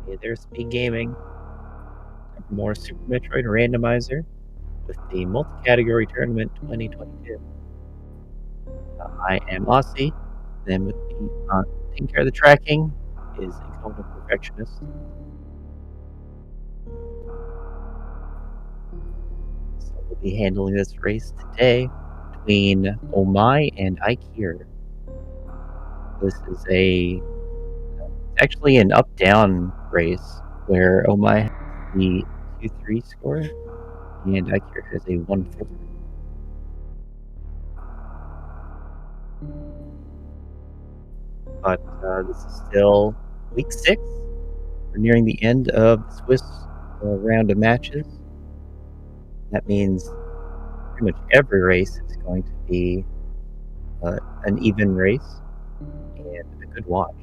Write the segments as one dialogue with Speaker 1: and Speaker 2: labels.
Speaker 1: Hey there, SpeedGaming. More Super Metroid Randomizer with the multi-category tournament 2022. I am Aussie, then with me taking care of the tracking is Incognito Perfectionist. So we'll be handling this race today between Ommy and Eykir. This is actually an up-down race where Ommy has the 2-3 score and Eykir has a 1-4. But this is still week 6. We're nearing the end of the Swiss round of matches. That means pretty much every race is going to be an even race and a good watch.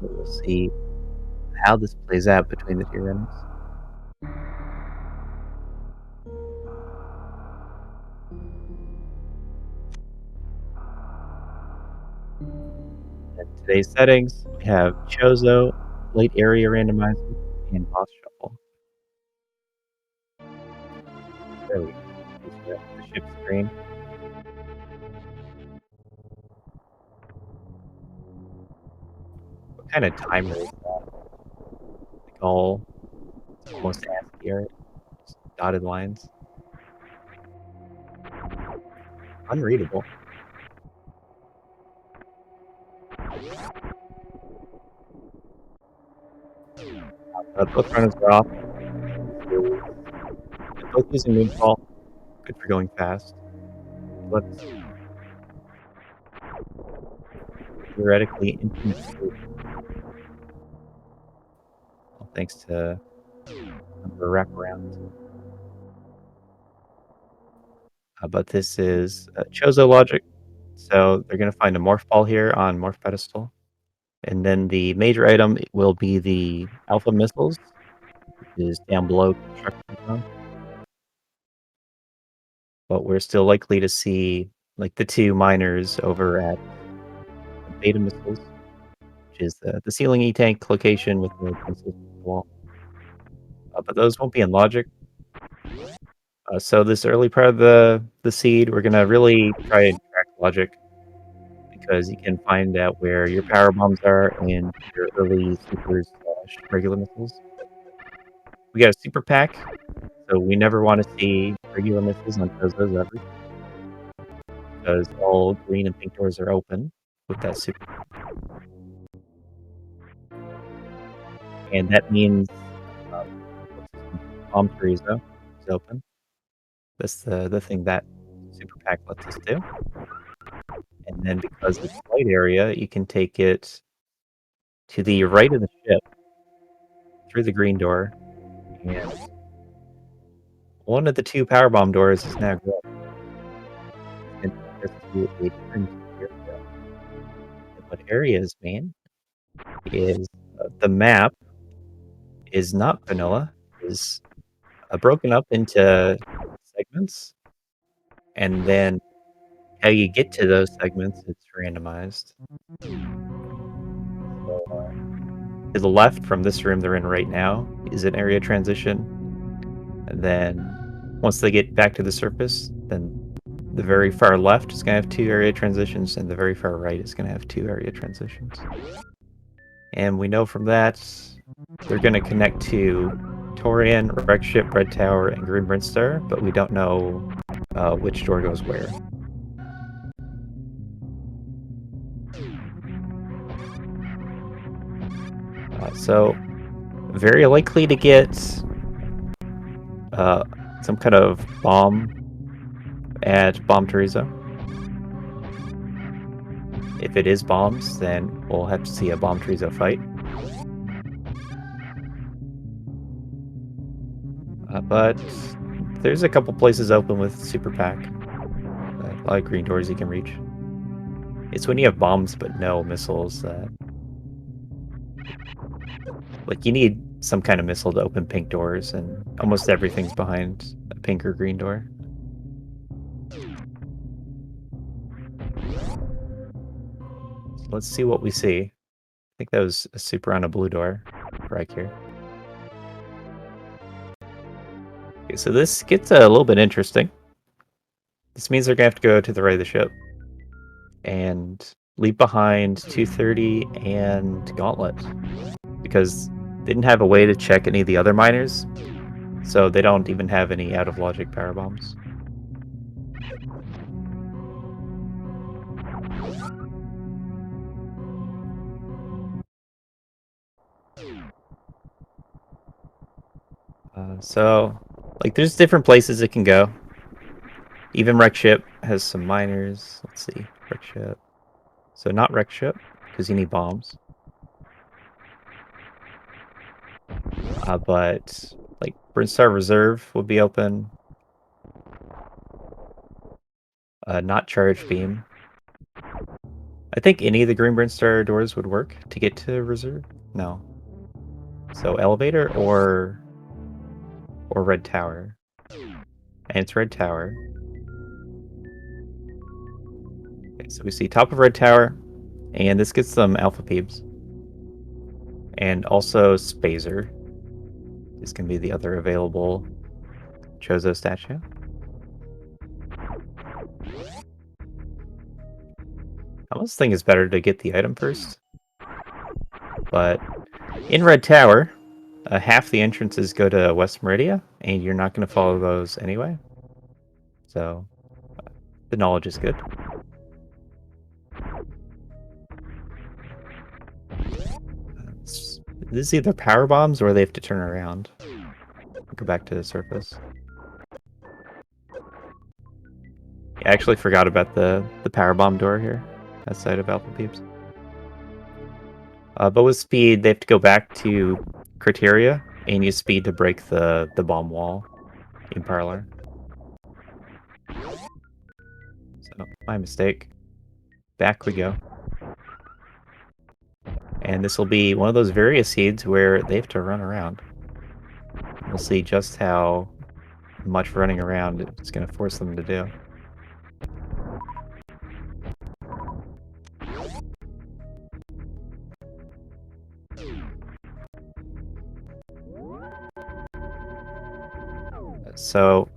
Speaker 1: So we'll see how this plays out between the two runners. In today's settings, we have Chozo, Late Area Randomizer, and Boss Shuffle. There we go. Here's the ship screen. What kind of timer is that? Like all almost ASCII art, dotted lines. Unreadable. Both runners are off. Both using Moonfall. Good for going fast. Let's theoretically infinite sleep. Well, thanks to number wraparound. But this is Chozo logic. So they're going to find a morph ball here on morph pedestal. And then the major item will be the alpha missiles, which is down below construction zone. But we're still likely to see like the two miners over at beta missiles, which is the ceiling E-tank location with the missiles wall. But those won't be in logic. So this early part of the seed, we're gonna really try and track logic because you can find out where your power bombs are and your early supers / regular missiles. We got a super pack, so we never want to see regular missiles on those ever, because all green and pink doors are open with that super. And that means Bomb Chorizo is open. That's the thing that super pack lets us do. And then because it's light area, you can take it to the right of the ship through the green door, and one of the two power bomb doors is now green. And take us to a different area. And what areas mean is the map is not vanilla, is broken up into segments, and then how you get to those segments, it's randomized. So, to the left from this room they're in right now is an area transition, and then once they get back to the surface, then the very far left is going to have 2 area transitions, and the very far right is going to have 2 area transitions. And we know from that they're going to connect to Torian, Wreck Ship, Red Tower, and Green Brinster, but we don't know which door goes where. So, very likely to get some kind of bomb at Bomb Chorizo. If it is bombs, then we'll have to see a Bomb Chorizo fight. But there's a couple places open with Super Pack. A lot of green doors you can reach. It's when you have bombs but no missiles that... Like, you need some kind of missile to open pink doors, and almost everything's behind a pink or green door. So let's see what we see. think that was a super on a blue door for Eykir. Okay, so this gets a little bit interesting. This means they're gonna have to go to the right of the ship and leave behind 230 and Gauntlet because they didn't have a way to check any of the other miners, so they don't even have any out of logic power bombs. So, like, there's different places it can go. Even Wreck Ship has some miners. Let's see, Wreck Ship. So not Wreck Ship, because you need bombs. But, like, Brinstar Reserve would be open. Not Charge Beam. I think any of the Green Brinstar doors would work to get to Reserve. No. So Elevator or Red Tower. And it's Red Tower. Okay, so we see top of Red Tower, and this gets some Alpha Peeps. And also Spazer is going to be the other available Chozo statue. I almost think it's better to get the item first. But in Red Tower, half the entrances go to West Meridia, and you're not going to follow those anyway. So the knowledge is good. This is either power bombs or they have to turn around. Go back to the surface. I actually forgot about the power bomb door here outside of Alpha Peeps. But with speed, they have to go back to Criteria and use speed to break the bomb wall in Parlor. So, my mistake. Back we go. And this will be one of those various seeds where they have to run around. We'll see just how much running around it's going to force them to do. So,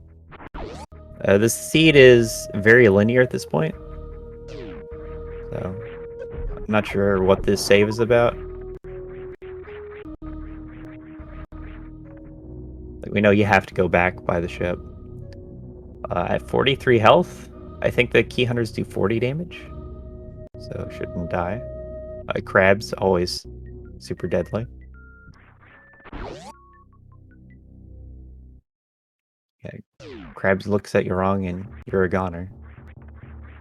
Speaker 1: this seed is very linear at this point. So, I'm not sure what this save is about. Like, we know you have to go back by the ship. At 43 health, I think the key hunters do 40 damage. So, shouldn't die. Crabs, always super deadly. Yeah, Krabs looks at you wrong and you're a goner.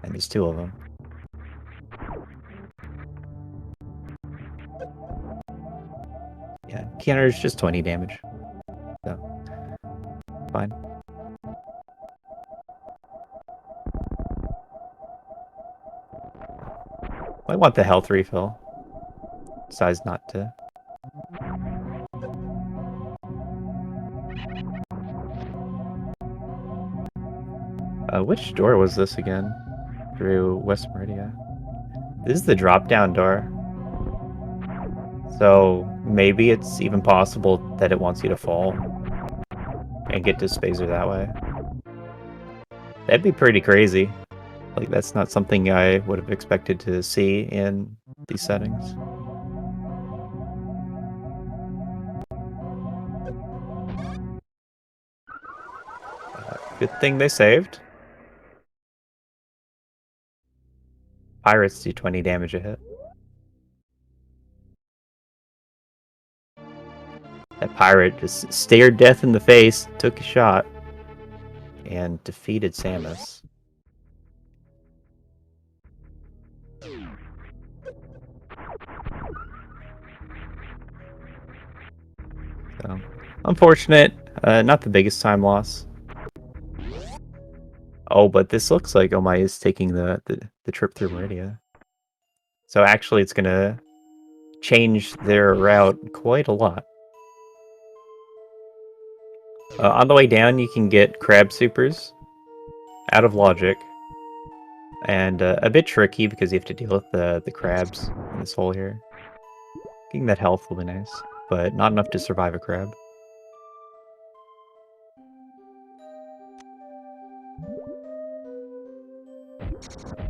Speaker 1: And there's two of them. Yeah, Keanu is just 20 damage. So, fine. Might want the health refill. Decides not to. Which door was this again? Through West Meridia. This is the drop-down door. So maybe it's even possible that it wants you to fall and get to Spazer that way. That'd be pretty crazy. Like, that's not something I would have expected to see in these settings. Good thing they saved. Pirates do 20 damage a hit. That pirate just stared death in the face, took a shot, and defeated Samus. So, unfortunate. Not the biggest time loss. Oh, but this looks like Ommy is taking the trip through Meridia. So actually it's gonna change their route quite a lot. On the way down, you can get crab supers out of logic. And a bit tricky because you have to deal with the crabs in this hole here. Getting that health will be nice, but not enough to survive a crab.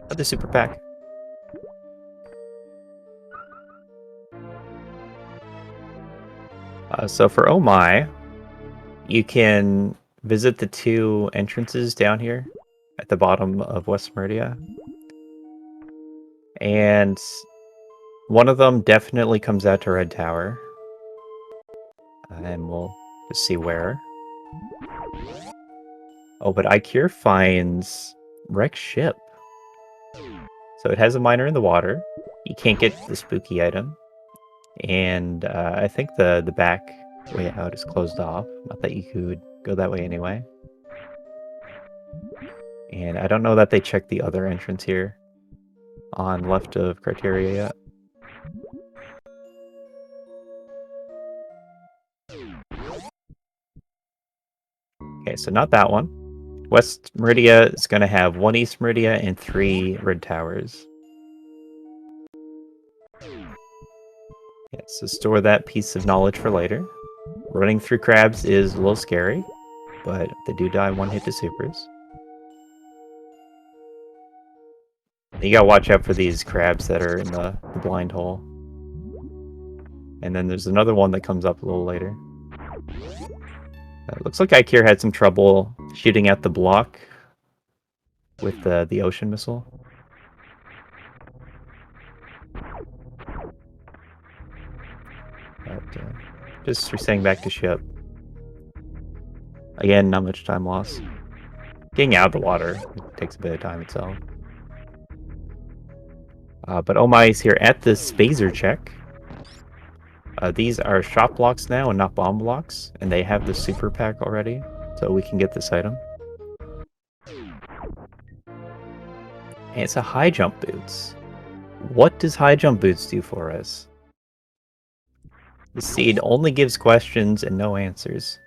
Speaker 1: Another super pack. So for Oh My, you can visit the 2 entrances down here at the bottom of West Meridia. And one of them definitely comes out to Red Tower. And we'll just see where. Oh, but Eykir finds Wrecked Ship. So it has a miner in the water. You can't get the spooky item. And I think the back way out is closed off. Not that you could go that way anyway. And I don't know that they checked the other entrance here on left of Criteria yet. Okay, so not that one. West Meridia is going to have 1 East Meridia and 3 Red Towers. Yeah, so store that piece of knowledge for later. Running through crabs is a little scary, but they do die 1 hit to supers. You gotta watch out for these crabs that are in the blind hole. And then there's another one that comes up a little later. Looks like Eykir had some trouble shooting at the block with the ocean missile. But just resetting back to ship. Again, not much time loss. Getting out of the water takes a bit of time itself. But Ommy is here at the Spazer check. These are shop blocks now and not bomb blocks, and they have the super pack already, so we can get this item. And it's a high jump boots. What does high jump boots do for us? The seed only gives questions and no answers.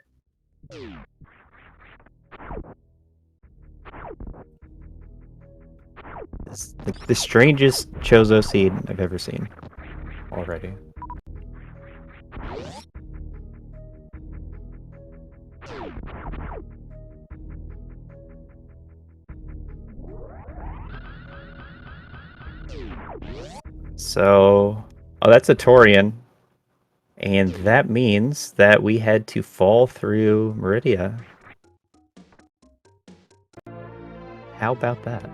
Speaker 1: It's the strangest Chozo seed I've ever seen already. So, oh, that's a Torian. And that means that we had to fall through Meridia. How about that?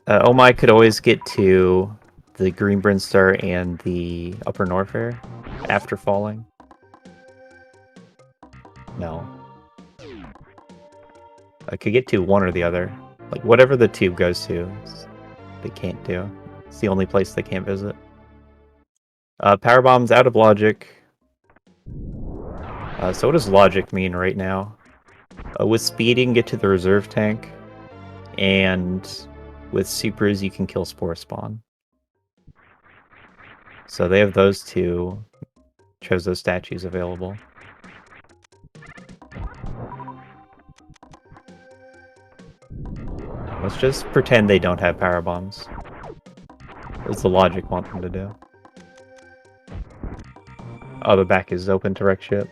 Speaker 1: Ommy could always get to the Green Brinstar and the Upper Norfair after falling. No. I could get to one or the other. Like, whatever the tube goes to, they can't do. It's the only place they can't visit. Power Bomb's out of logic. So what does logic mean right now? With speed, you can get to the reserve tank. And with supers, you can kill Spore Spawn. So they have those 2 Chozo statues available. Let's just pretend they don't have power bombs. What's the logic want them to do? Oh, the back is open to wreck ship.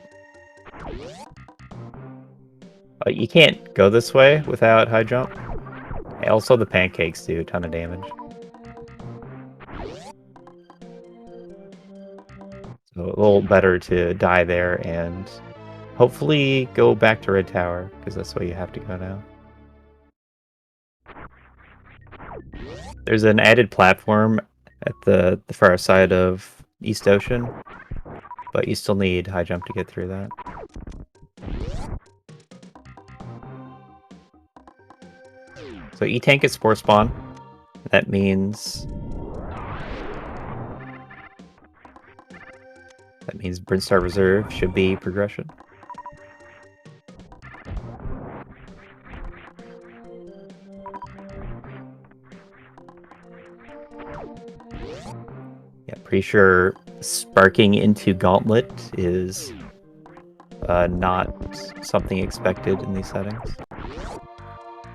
Speaker 1: You can't go this way without high jump. Also, the pancakes do a ton of damage. So a little better to die there and hopefully go back to Red Tower, because that's where you have to go now. There's an added platform at the far side of East Ocean, but you still need high jump to get through that. So E-Tank is Spore Spawn. That means Brinstar Reserve should be progression. Yeah, pretty sure sparking into Gauntlet is not something expected in these settings.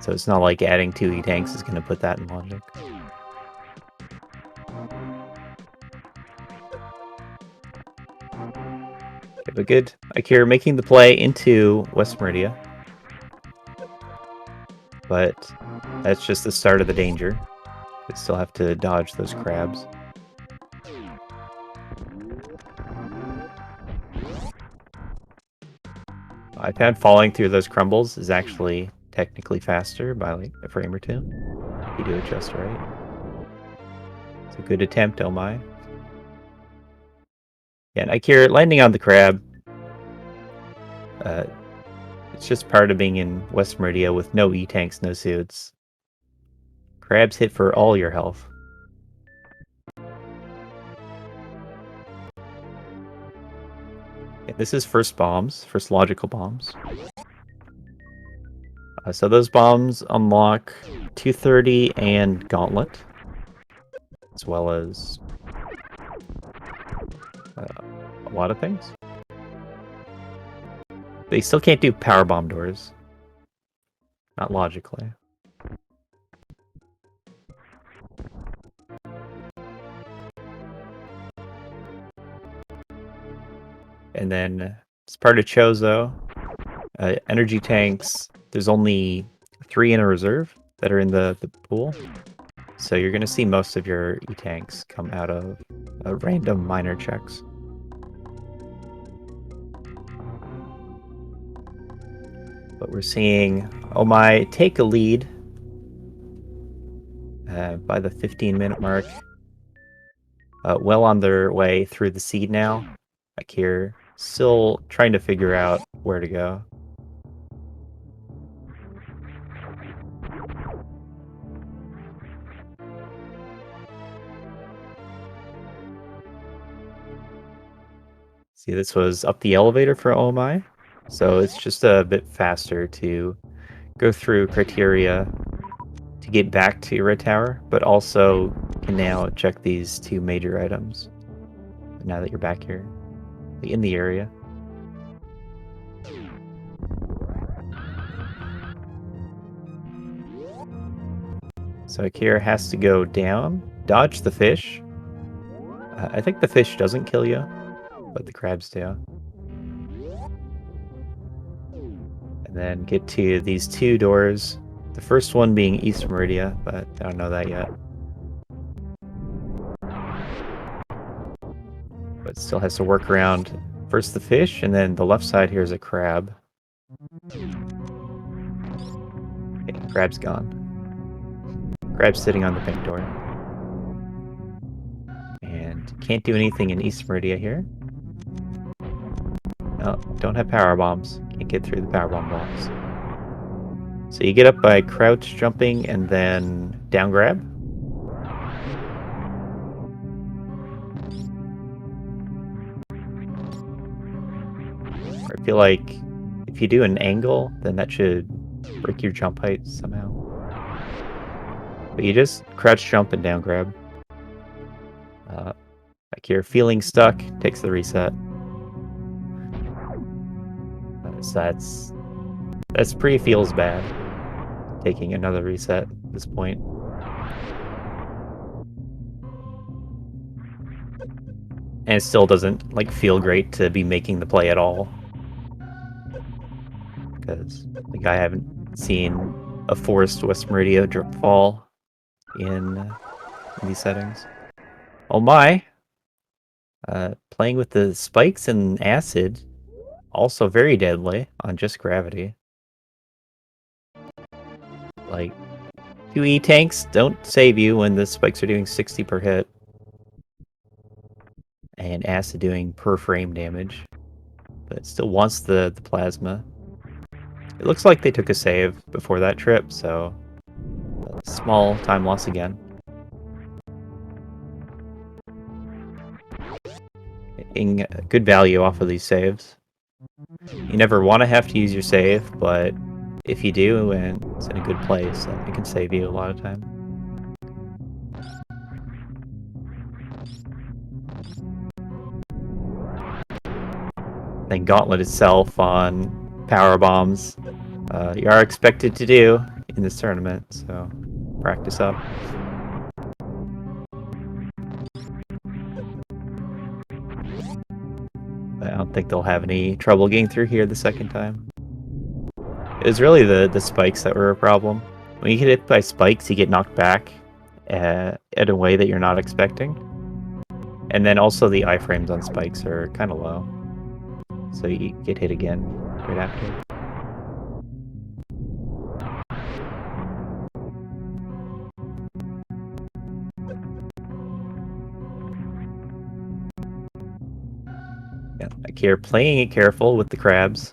Speaker 1: So it's not like adding 2 E-tanks is going to put that in logic. Okay, but good. Eykir making the play into West Meridia. But that's just the start of the danger. We still have to dodge those crabs. I found falling through those crumbles is actually technically faster by like a frame or two. If you do it just right. It's a good attempt, oh my. Yeah, and Eykir landing on the crab. It's just part of being in West Meridia with no E-tanks, no suits. Crabs hit for all your health. Okay, this is first bombs, first logical bombs. So those bombs unlock 230 and Gauntlet, as well as a lot of things. They still can't do power bomb doors. Not logically. And then as part of Chozo, energy tanks, there's only 3 in a reserve that are in the pool. So you're going to see most of your E-tanks come out of random minor checks. But we're seeing Ommy take a lead by the 15-minute mark. Well on their way through the seed now. Eykir still trying to figure out where to go. See, this was up the elevator for Ommy, so it's just a bit faster to go through criteria to get back to Red Tower, but also can now check these 2 major items now that you're back here in the area. So Eykir has to go down, dodge the fish. I think the fish doesn't kill you, but the crabs do. And then get to these 2 doors. The first one being East Meridia, but I don't know that yet. But still has to work around first the fish, and then the left side here is a crab. Okay, crab's gone. Crab's sitting on the pink door. And can't do anything in East Meridia here. No, don't have power bombs. Can't get through the power bomb blocks. So you get up by crouch jumping and then down grab. I feel like if you do an angle, then that should break your jump height somehow. But you just crouch jump and down grab. Like you're feeling stuck, takes the reset. So that's pretty feels bad. Taking another reset at this point. And it still doesn't like feel great to be making the play at all. Because like I haven't seen a forced West Meridia drop fall in these settings. Oh my! Playing with the spikes and acid, also very deadly on just gravity. Like, 2 E-tanks don't save you when the spikes are doing 60 per hit. And acid doing per frame damage. But it still wants the plasma. It looks like they took a save before that trip, so a small time loss again. Getting good value off of these saves. You never want to have to use your save, but if you do and it's in a good place, then it can save you a lot of time. Then Gauntlet itself on power bombs. You are expected to do in this tournament, so practice up. I don't think they'll have any trouble getting through here the second time. It was really the spikes that were a problem. When you get hit by spikes, you get knocked back in a way that you're not expecting. And then also the iframes on spikes are kind of low. So you get hit again right after. Yeah, Eykir playing it careful with the crabs.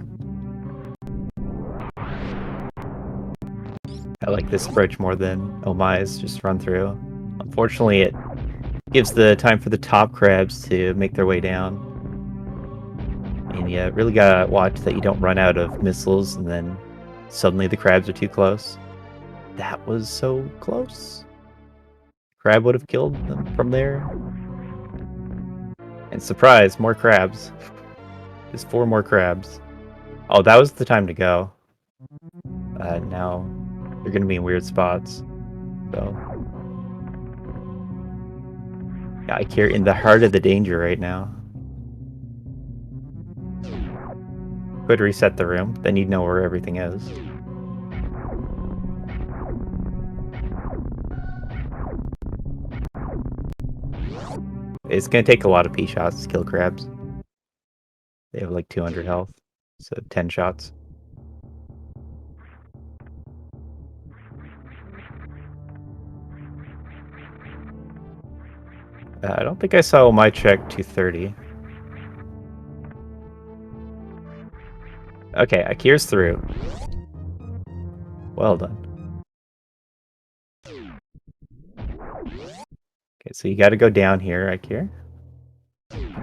Speaker 1: I like this approach more than Ommy's just run through. Unfortunately, it gives the time for the top crabs to make their way down. And you really gotta watch that you don't run out of missiles and then suddenly the crabs are too close. That was so close. Crab would have killed them from there. And surprise, more crabs. Just 4 more crabs. Oh, that was the time to go. Now you're gonna be in weird spots. So yeah, Eykir in the heart of the danger right now. Could reset the room, then you'd know where everything is. It's gonna take a lot of P shots to kill crabs. They have like 200 health, so 10 shots. I don't think I saw my check 230. Okay, Eykir's through. Well done. Okay, so you gotta go down here, Eykir.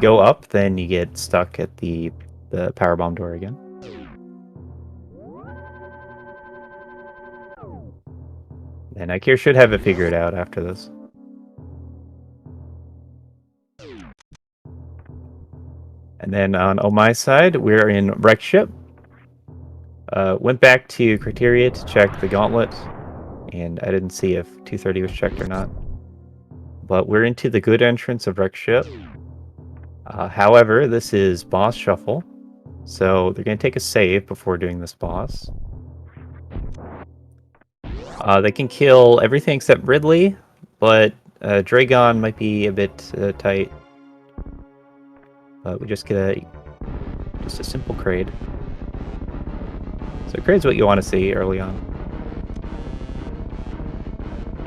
Speaker 1: Go up, then you get stuck at the power bomb door again. And Eykir should have it figured out after this. And then on Ommy's side, we're in wreck ship. Went back to criteria to check the gauntlet, and I didn't see if 230 was checked or not. But we're into the good entrance of wreck ship. However, this is boss shuffle, so they're going to take a save before doing this boss. They can kill everything except Ridley, but Dragon might be a bit tight. But we just get just a simple Kraid. So Kraid's what you want to see early on.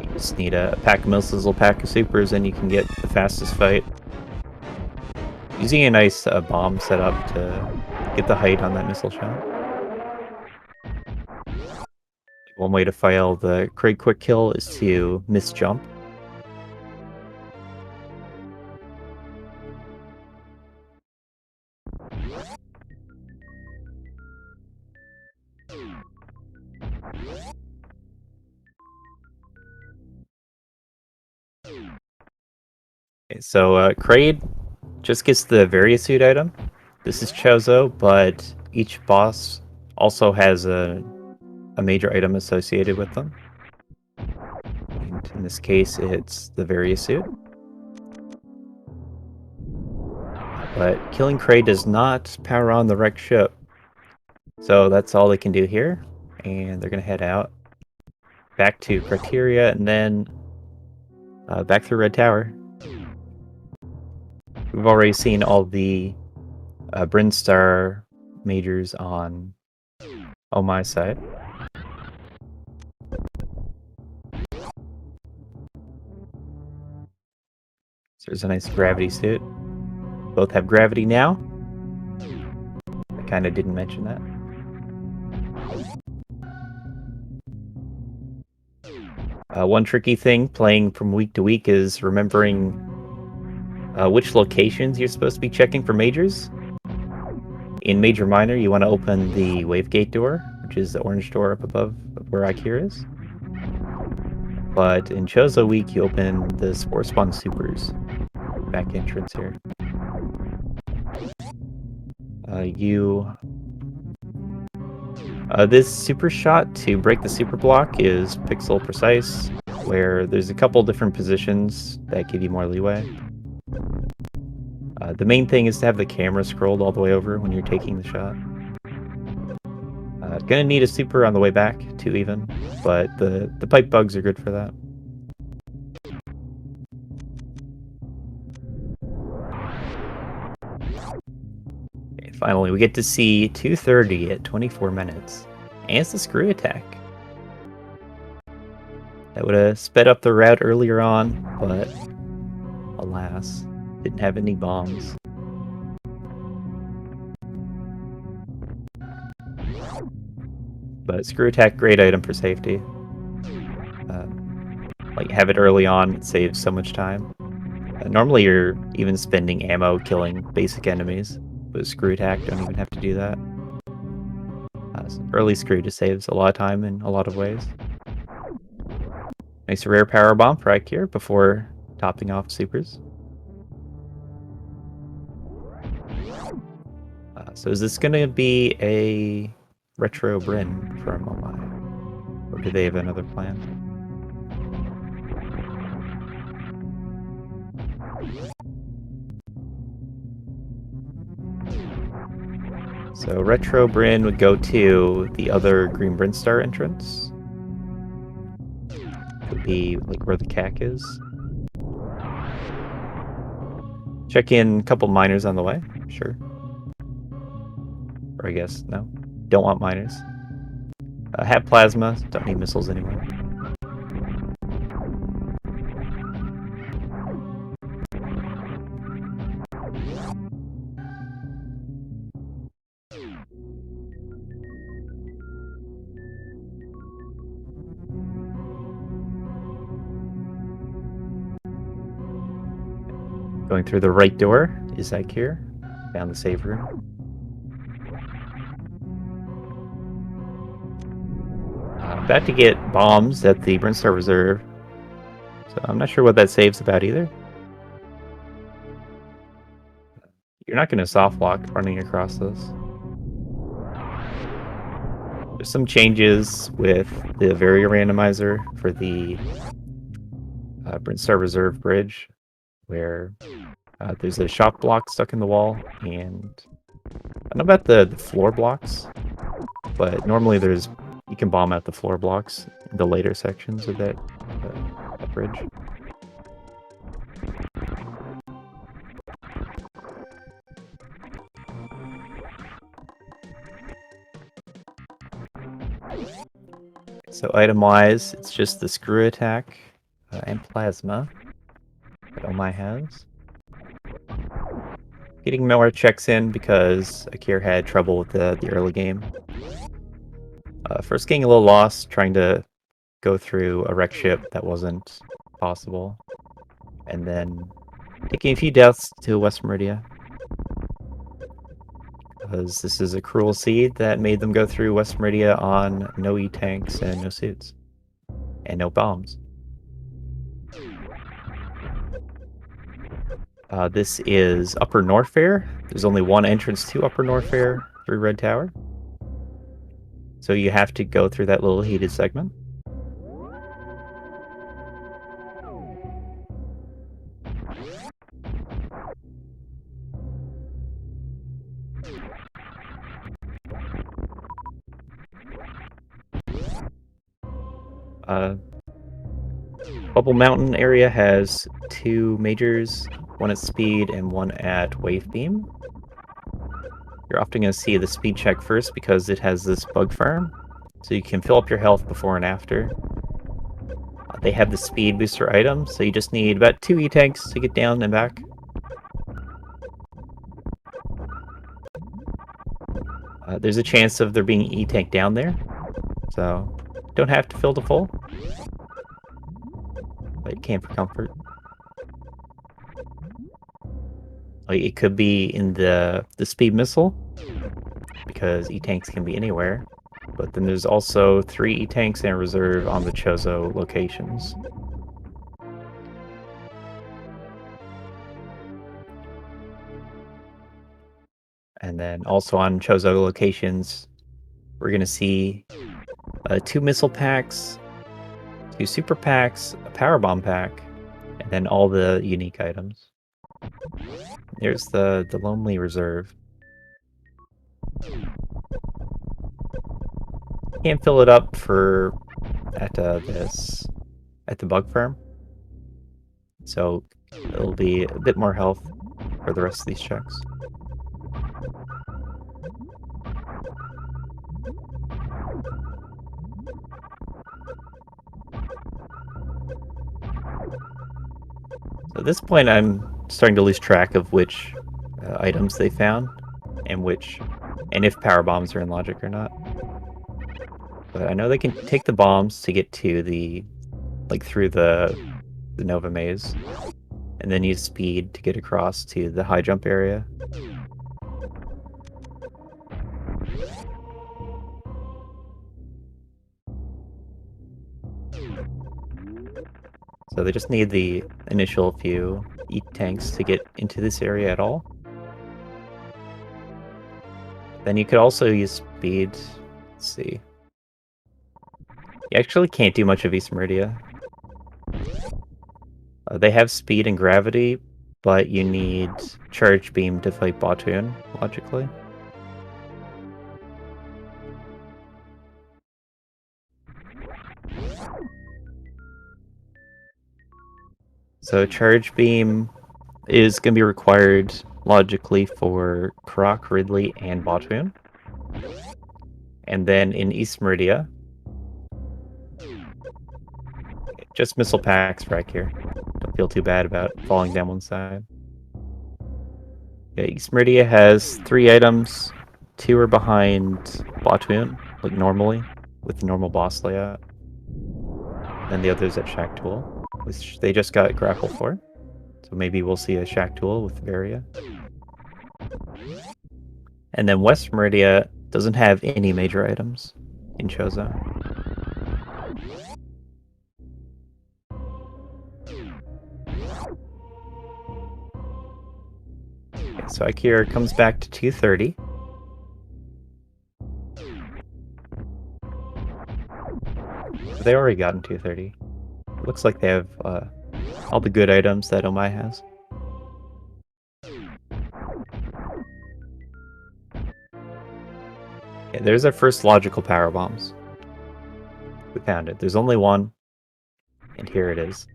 Speaker 1: You just need a pack of missiles, a pack of supers, and you can get the fastest fight. Using a nice bomb setup to get the height on that missile shot. One way to fail the Kraid quick kill is to miss jump. Okay, so Kraid just gets the Variasuit item. This is Chozo, but each boss also has a major item associated with them. And in this case, it's the Variasuit. But killing Kraid does not power on the wrecked ship. So that's all they can do here. And they're going to head out. Back to Criteria, and then back through Red Tower. We've already seen all the Brinstar majors on Ommy's side. So there's a nice gravity suit. Both have gravity now. I kind of didn't mention that. One tricky thing playing from week to week is remembering which locations you're supposed to be checking for majors. In Major Minor, you want to open the wave gate door, which is the orange door up above where Eykir is. But in Chozo week, you open the Spore Spawn Supers back entrance here. This super shot to break the super block is pixel precise, where there's a couple different positions that give you more leeway. The main thing is to have the camera scrolled all the way over when you're taking the shot. Gonna need a super on the way back, too, even, but the pipe bugs are good for that. Okay, finally, we get to see 230 at 24 minutes. And it's the screw attack. That would have sped up the route earlier on, but alas, didn't have any bombs. But screw attack, great item for safety. Like, have it early on, it saves so much time. Normally you're even spending ammo killing basic enemies, but screw attack, don't even have to do that. So early screw just saves a lot of time in a lot of ways. Nice rare power bomb for Eykir before topping off supers. So is this gonna be a retro Bryn from ommy? Or do they have another plan? So retro Bryn would go to the other Green Bryn Star entrance. Could be like where the CAC is. Check in a couple miners on the way, sure. Or I guess, no. Don't want miners. Have plasma, don't need missiles anymore. Going through the right door is Eykir. Found the save room. About to get bombs at the Brinstar Reserve. So I'm not sure what that save's about either. You're not going to soft lock running across this. There's some changes with the very randomizer for the Brinstar Reserve bridge, where there's a shop block stuck in the wall, and I don't know about the floor blocks, but normally you can bomb out the floor blocks in the later sections of that bridge. So item-wise, it's just the screw attack and plasma that ommy has. Getting more checks in because Eykir had trouble with the early game. First getting a little lost, trying to go through a wreck ship that wasn't possible. And then taking a few deaths to West Meridia. Because this is a cruel seed that made them go through West Meridia on no E-tanks and no suits. And no bombs. This is Upper Norfair. There's only one entrance to Upper Norfair through Red Tower. So you have to go through that little heated segment. Bubble Mountain area has two majors, one at speed and one at wave beam. You're often going to see the speed check first because it has this bug farm, so you can fill up your health before and after. They have the speed booster item, so you just need about 2 E-tanks to get down and back. There's a chance of there being an E-tank down there, so don't have to fill to full. But you can for comfort. Like, it could be in the speed missile, because E-tanks can be anywhere. But then there's also 3 E-tanks in reserve on the Chozo locations. And then also on Chozo locations, we're going to see 2 missile packs, 2 super packs, a power bomb pack, and then all the unique items. There's the Lonely Reserve. Can't fill it up at the bug farm, so it'll be a bit more health for the rest of these checks. So at this point, I'm starting to lose track of which items they found and if power bombs are in logic or not. But I know they can take the bombs to get to through the Nova Maze, and then use speed to get across to the high jump area. So they just need the initial few E-tanks to get into this area at all. Then you could also use speed. Let's see. You actually can't do much of East Meridia. They have speed and gravity, but you need Charge Beam to fight Batoon, logically. So Charge Beam is going to be required logically for Croc, Ridley, and Batoon. And then in East Meridia, just missile packs for Eykir. Don't feel too bad about falling down one side. Yeah, East Meridia has 3 items. 2 are behind Batoon, like normally, with the normal boss layout. And the others at Shack Tool, which they just got grapple for. So maybe we'll see a Shack Tool with Varia. And then West Meridia doesn't have any major items in Chozo. Okay, so Eykir comes back to 230. They already gotten 230. It looks like they have all the good items that Ommy has. Okay, there's our first logical power bombs. We found it. There's only one, and here it is.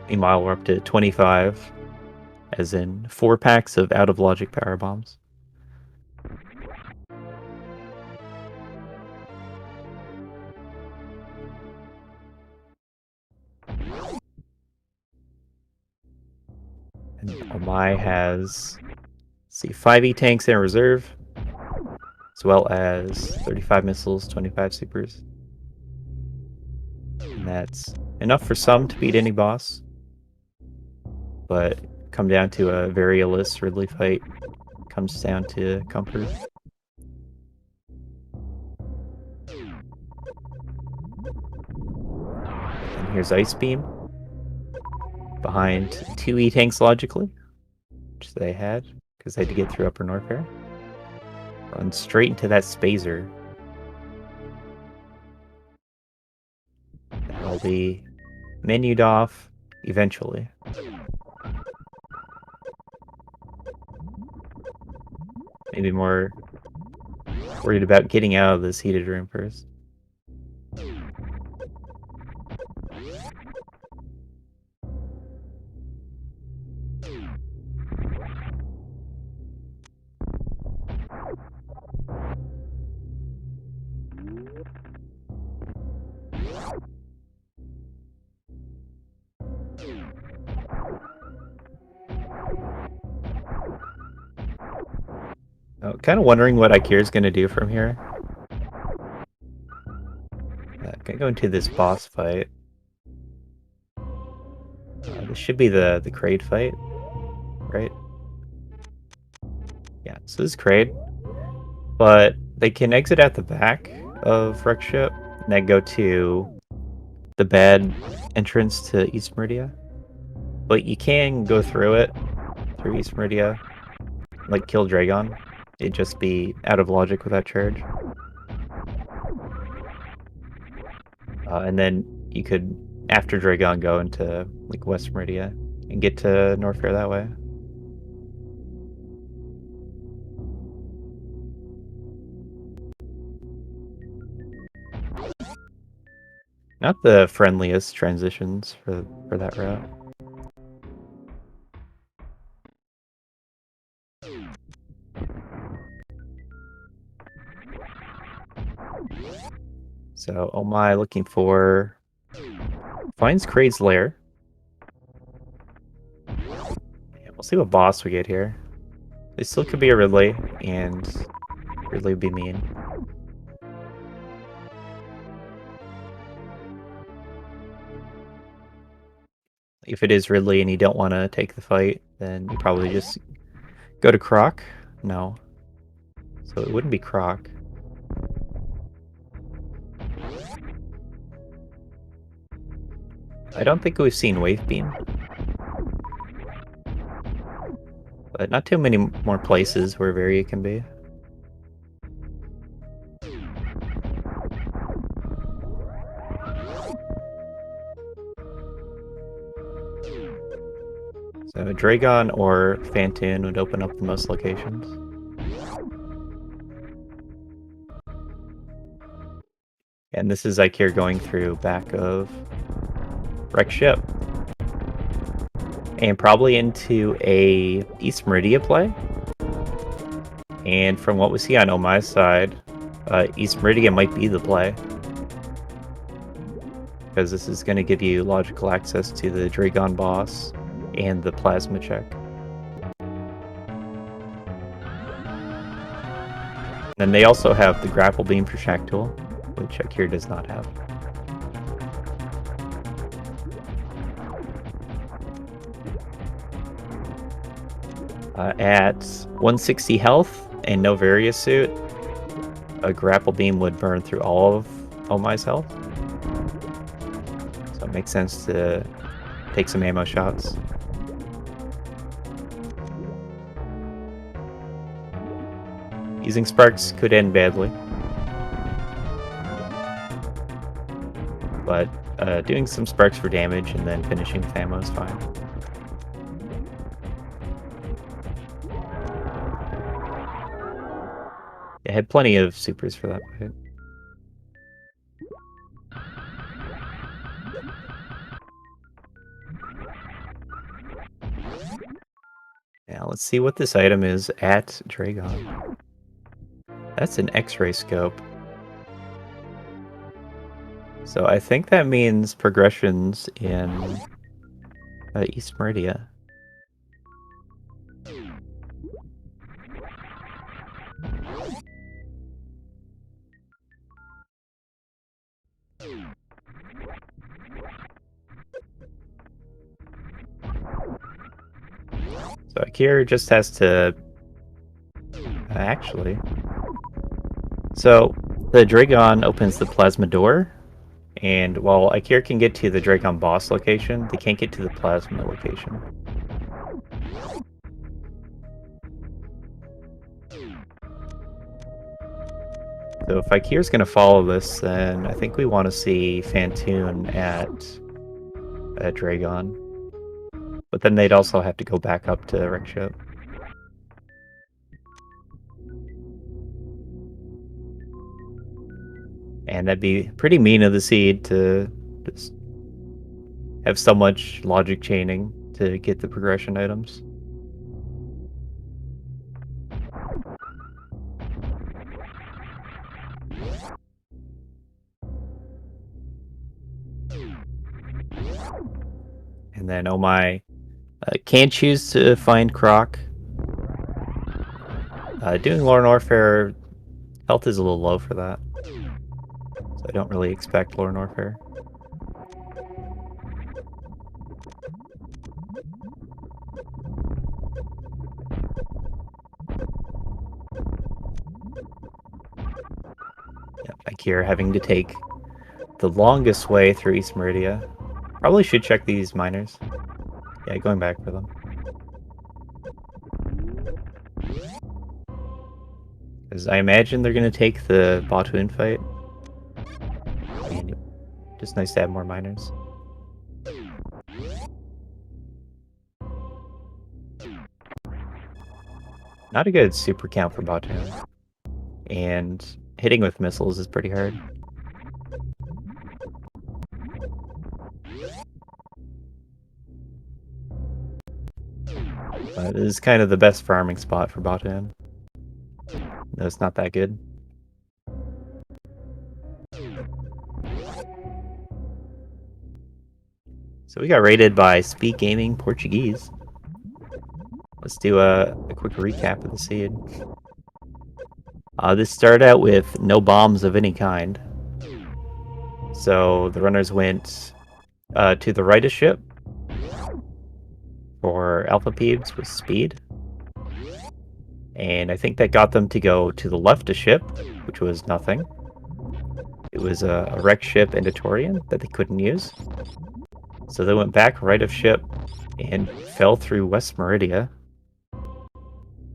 Speaker 1: Meanwhile, we're up to 25, as in 4 packs of out-of-logic power bombs. And Ommy has, let's see, 5 E-tanks in reserve, as well as 35 missiles, 25 supers. And that's enough for some to beat any boss, but come down to a Variolus Ridley fight, comes down to comfort. And here's Ice Beam, behind 2 E-tanks logically, which they had, because they had to get through Upper Norfair. Run straight into that Spazer. That'll be menued off eventually. Maybe more worried about getting out of this heated room first. Oh, kind of wondering what Eykir is going to do from here. Gonna go into this boss fight. This should be the Kraid fight, right? Yeah, so this is Kraid. But they can exit at the back of Wreck Ship and then go to the bad entrance to East Meridia. But you can go through it, through East Meridia, like kill Dragon. It'd just be out of logic with that charge. And then you could, after Dragon, go into like West Meridia and get to Norfair that way. Not the friendliest transitions for that route. So, oh my, looking for... Finds Kraid's lair. Yeah, we'll see what boss we get here. It still could be a Ridley, and Ridley would be mean. If it is Ridley and you don't want to take the fight, then you probably just go to Croc. No. So it wouldn't be Croc. I don't think we've seen Wave Beam. But not too many more places where Varia can be. So Dragon or Fantoon would open up the most locations. And this is Eykir going through back of Wreck Ship. And probably into a East Meridia play. And from what we see on Omy's side, East Meridia might be the play. Because this is going to give you logical access to the Dragon boss and the plasma check. And they also have the grapple beam for Shaktul, which Eykir does not have. At 160 health and no Varia suit, a grapple beam would burn through all of Omy's health. So it makes sense to take some ammo shots. Using sparks could end badly. But doing some sparks for damage and then finishing with ammo is fine. I had plenty of supers for that fight. Now let's see what this item is at Dragon. That's an X-ray scope. So I think that means progressions in East Meridia. So Eykir just has to... actually... So, the Dragon opens the plasma door, and while Eykir can get to the Dragon boss location, they can't get to the plasma location. So if Eykir's going to follow this, then I think we want to see Fantoon at Dragon. But then they'd also have to go back up to Wreck Ship. And that'd be pretty mean of the Seed to just have so much logic chaining to get the progression items. And then oh my, can choose to find Croc. Doing Lore Norfair, health is a little low for that. So I don't really expect Lore Norfair. Yep, Eykir having to take the longest way through East Meridia. Probably should check these miners. Yeah, going back for them. Because I imagine they're going to take the Batuin fight. And just nice to have more miners. Not a good super count for Batuin. And hitting with missiles is pretty hard. But it is kind of the best farming spot for Batuin. No, it's not that good. So we got raided by SpeedGaming Portuguese. Let's do a quick recap of the seed. This started out with no bombs of any kind. So the runners went to the right of ship for Alpha Peebs with speed. And I think that got them to go to the left of ship, which was nothing. It was a wrecked ship and a Torian that they couldn't use. So they went back right of ship and fell through West Meridia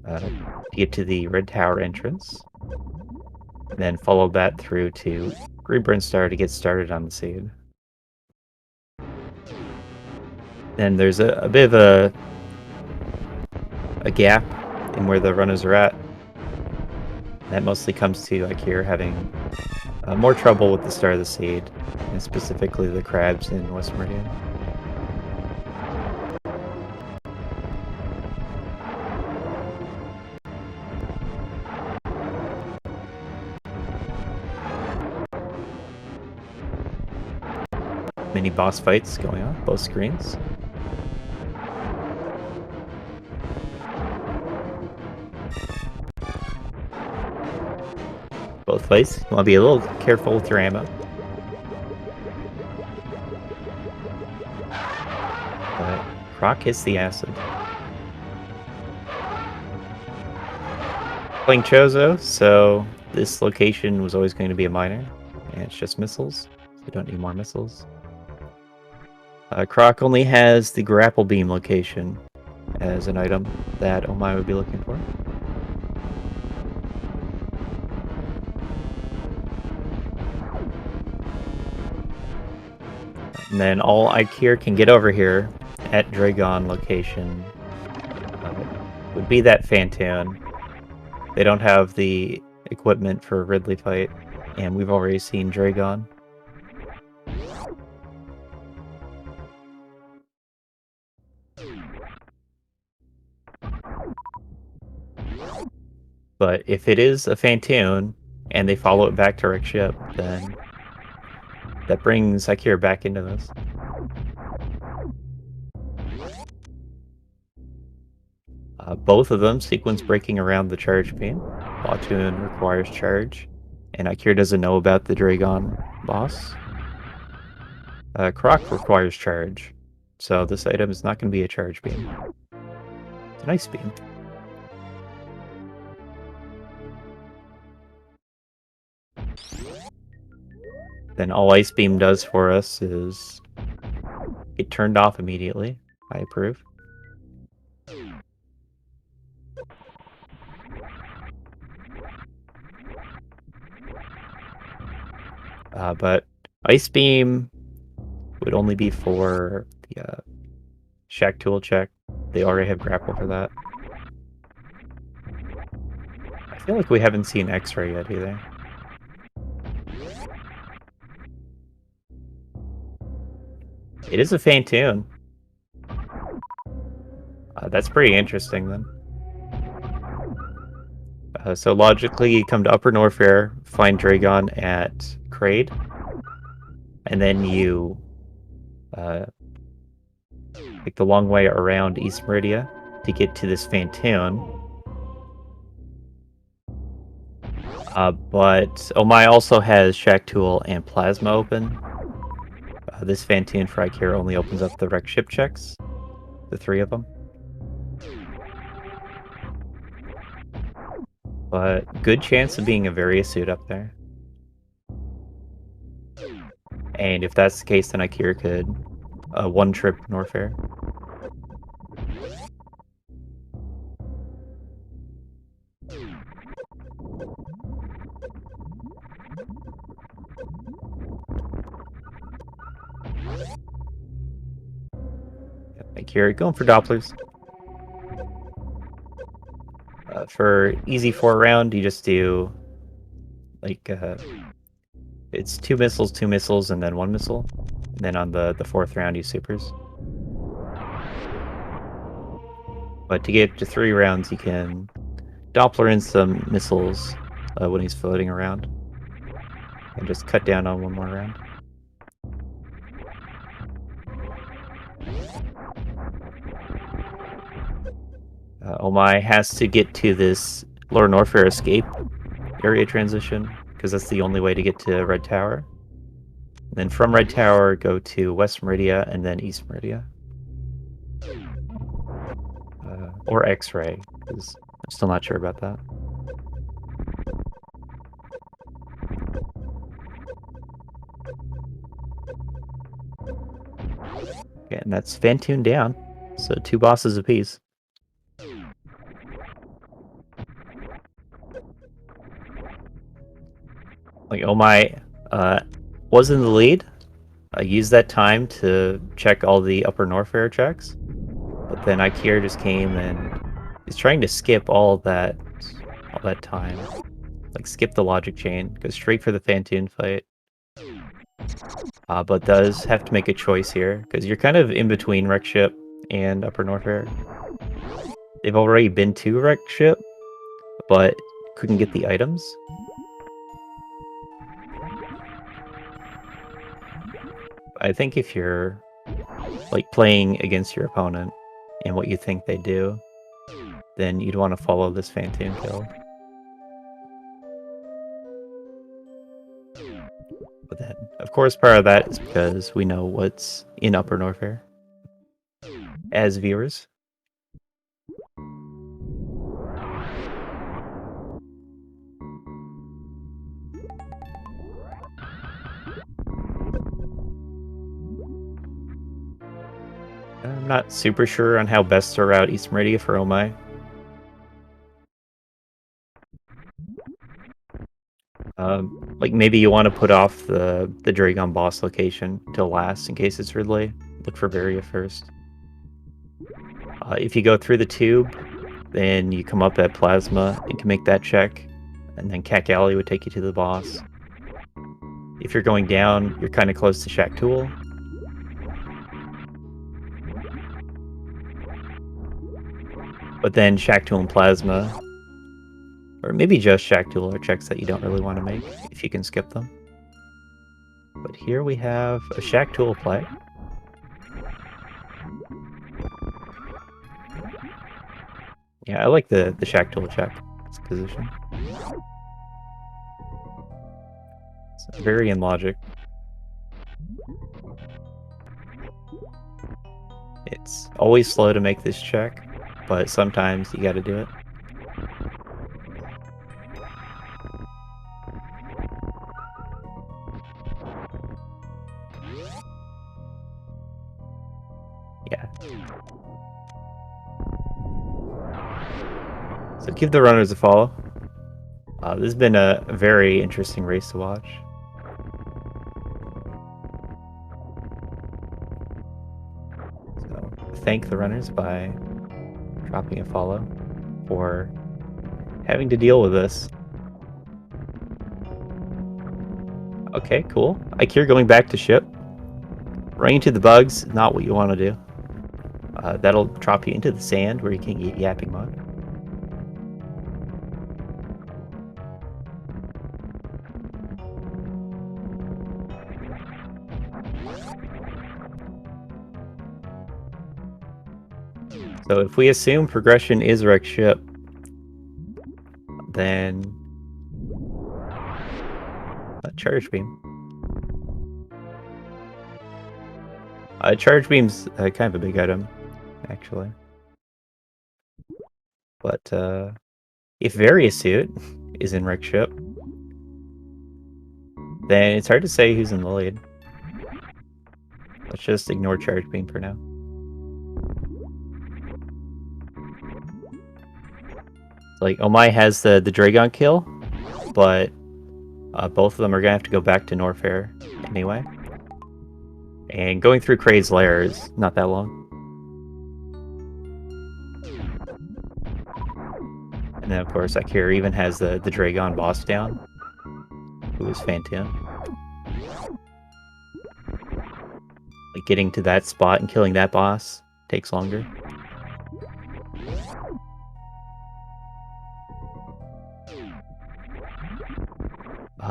Speaker 1: to get to the Red Tower entrance. And then followed that through to Green Star to get started on the seed. Then there's a bit of a gap in where the runners are at. That mostly comes to Eykir having more trouble with the start of the seed, and specifically the crabs in West Meridian. Mini boss fights going on, both screens. Both ways. You want to be a little careful with your ammo. But Croc hits the acid. Playing Chozo, so this location was always going to be a miner, and it's just missiles, so we don't need more missiles. Croc only has the grapple beam location as an item that Ommy would be looking for. And then all Eykir can get over here at Dragon location would be that Fantoon. They don't have the equipment for Ridley fight, and we've already seen Dragon. But if it is a Fantoon, and they follow it back to Rick's ship, then that brings Eykir back into this. Both of them sequence breaking around the charge beam. Batuin requires charge, and Eykir doesn't know about the Dragon boss. Croc requires charge, so this item is not going to be a charge beam. It's a nice beam. Then all Ice Beam does for us is get turned off immediately. I approve. But Ice Beam would only be for the Shack Tool check. They already have grapple for that. I feel like we haven't seen X-Ray yet either. It is a Fantoon. That's pretty interesting then. So logically, you come to Upper Norfair, find Dragon at Kraid, and then you take the long way around East Meridia to get to this Fantoon. But Ommy also has Shack Tool and Plasma open. This Fantoon for Eykir only opens up the wreck ship checks, the 3 of them. But good chance of being a Various suit up there. And if that's the case, then Eykir could one-trip Norfair. Eykir, going for Dopplers. For easy 4 round, you just do like it's 2 missiles, and then 1 missile. And then on the 4th round, you supers. But to get to 3 rounds, you can Doppler in some missiles when he's floating around, and just cut down on 1 more round. Ommy has to get to this Lower Norfair escape area transition, because that's the only way to get to Red Tower. And then from Red Tower, go to West Meridia and then East Meridia. Or X-Ray, because I'm still not sure about that. Okay, and that's Fantoon down, so 2 bosses apiece. Like, Ommy was in the lead. I used that time to check all the Upper Norfair checks, but then Eykir just came and he's trying to skip all that time. Like, skip the logic chain, go straight for the Fantoon fight. But does have to make a choice here, because you're kind of in between Wreck Ship and Upper Norfair. They've already been to Wreck Ship, but couldn't get the items. I think if you're like playing against your opponent and what you think they do, then you'd want to follow this Fantoon kill. But then, of course, part of that is because we know what's in Upper Norfair as viewers. I'm not super sure on how best to route East Meridia for Ommy. Like, maybe you want to put off the Dragon boss location till last in case it's Ridley. Look for Varia first. If you go through the tube, then you come up at Plasma and can make that check, and then Cack Alley would take you to the boss. If you're going down, you're kind of close to Shack Tool. But then Shack Tool and Plasma, or maybe just Shack Tool, are checks that you don't really want to make if you can skip them. But here we have a Shack Tool play. Yeah, I like the Shack Tool check. It's position. It's very in logic. It's always slow to make this check, but sometimes you gotta do it. Yeah. So give the runners a follow. This has been a very interesting race to watch. So thank the runners by dropping a follow for having to deal with this. Okay, cool. Eykir going back to ship. Running into the bugs, not what you want to do. That'll drop you into the sand where you can get yapping mud. So if we assume progression is Wreck Ship, then Charge Beam. Charge Beam's kind of a big item, actually. But if Variasuit is in Wreck Ship, then it's hard to say who's in the lead. Let's just ignore Charge Beam for now. Like, Ommy has the Dragon kill, but both of them are gonna have to go back to Norfair anyway. And going through Kraid's lair is not that long. then, of course, Eykir even has the Dragon boss down, who is Fantoon. Like, getting to that spot and killing that boss takes longer.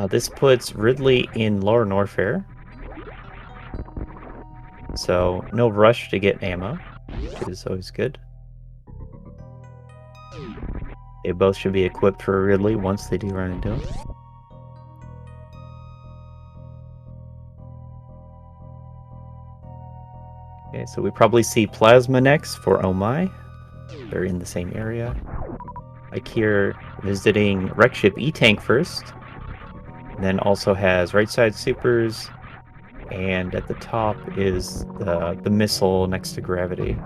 Speaker 1: This puts Ridley in Lower Norfair. So, no rush to get ammo, which is always good. They both should be equipped for Ridley once they do run into him. Okay, so we probably see Plasma next for Ommy. They're in the same area. Eykir visiting Wreck Ship E-Tank first. And then also has right side supers. And at the top is the missile next to Gravity.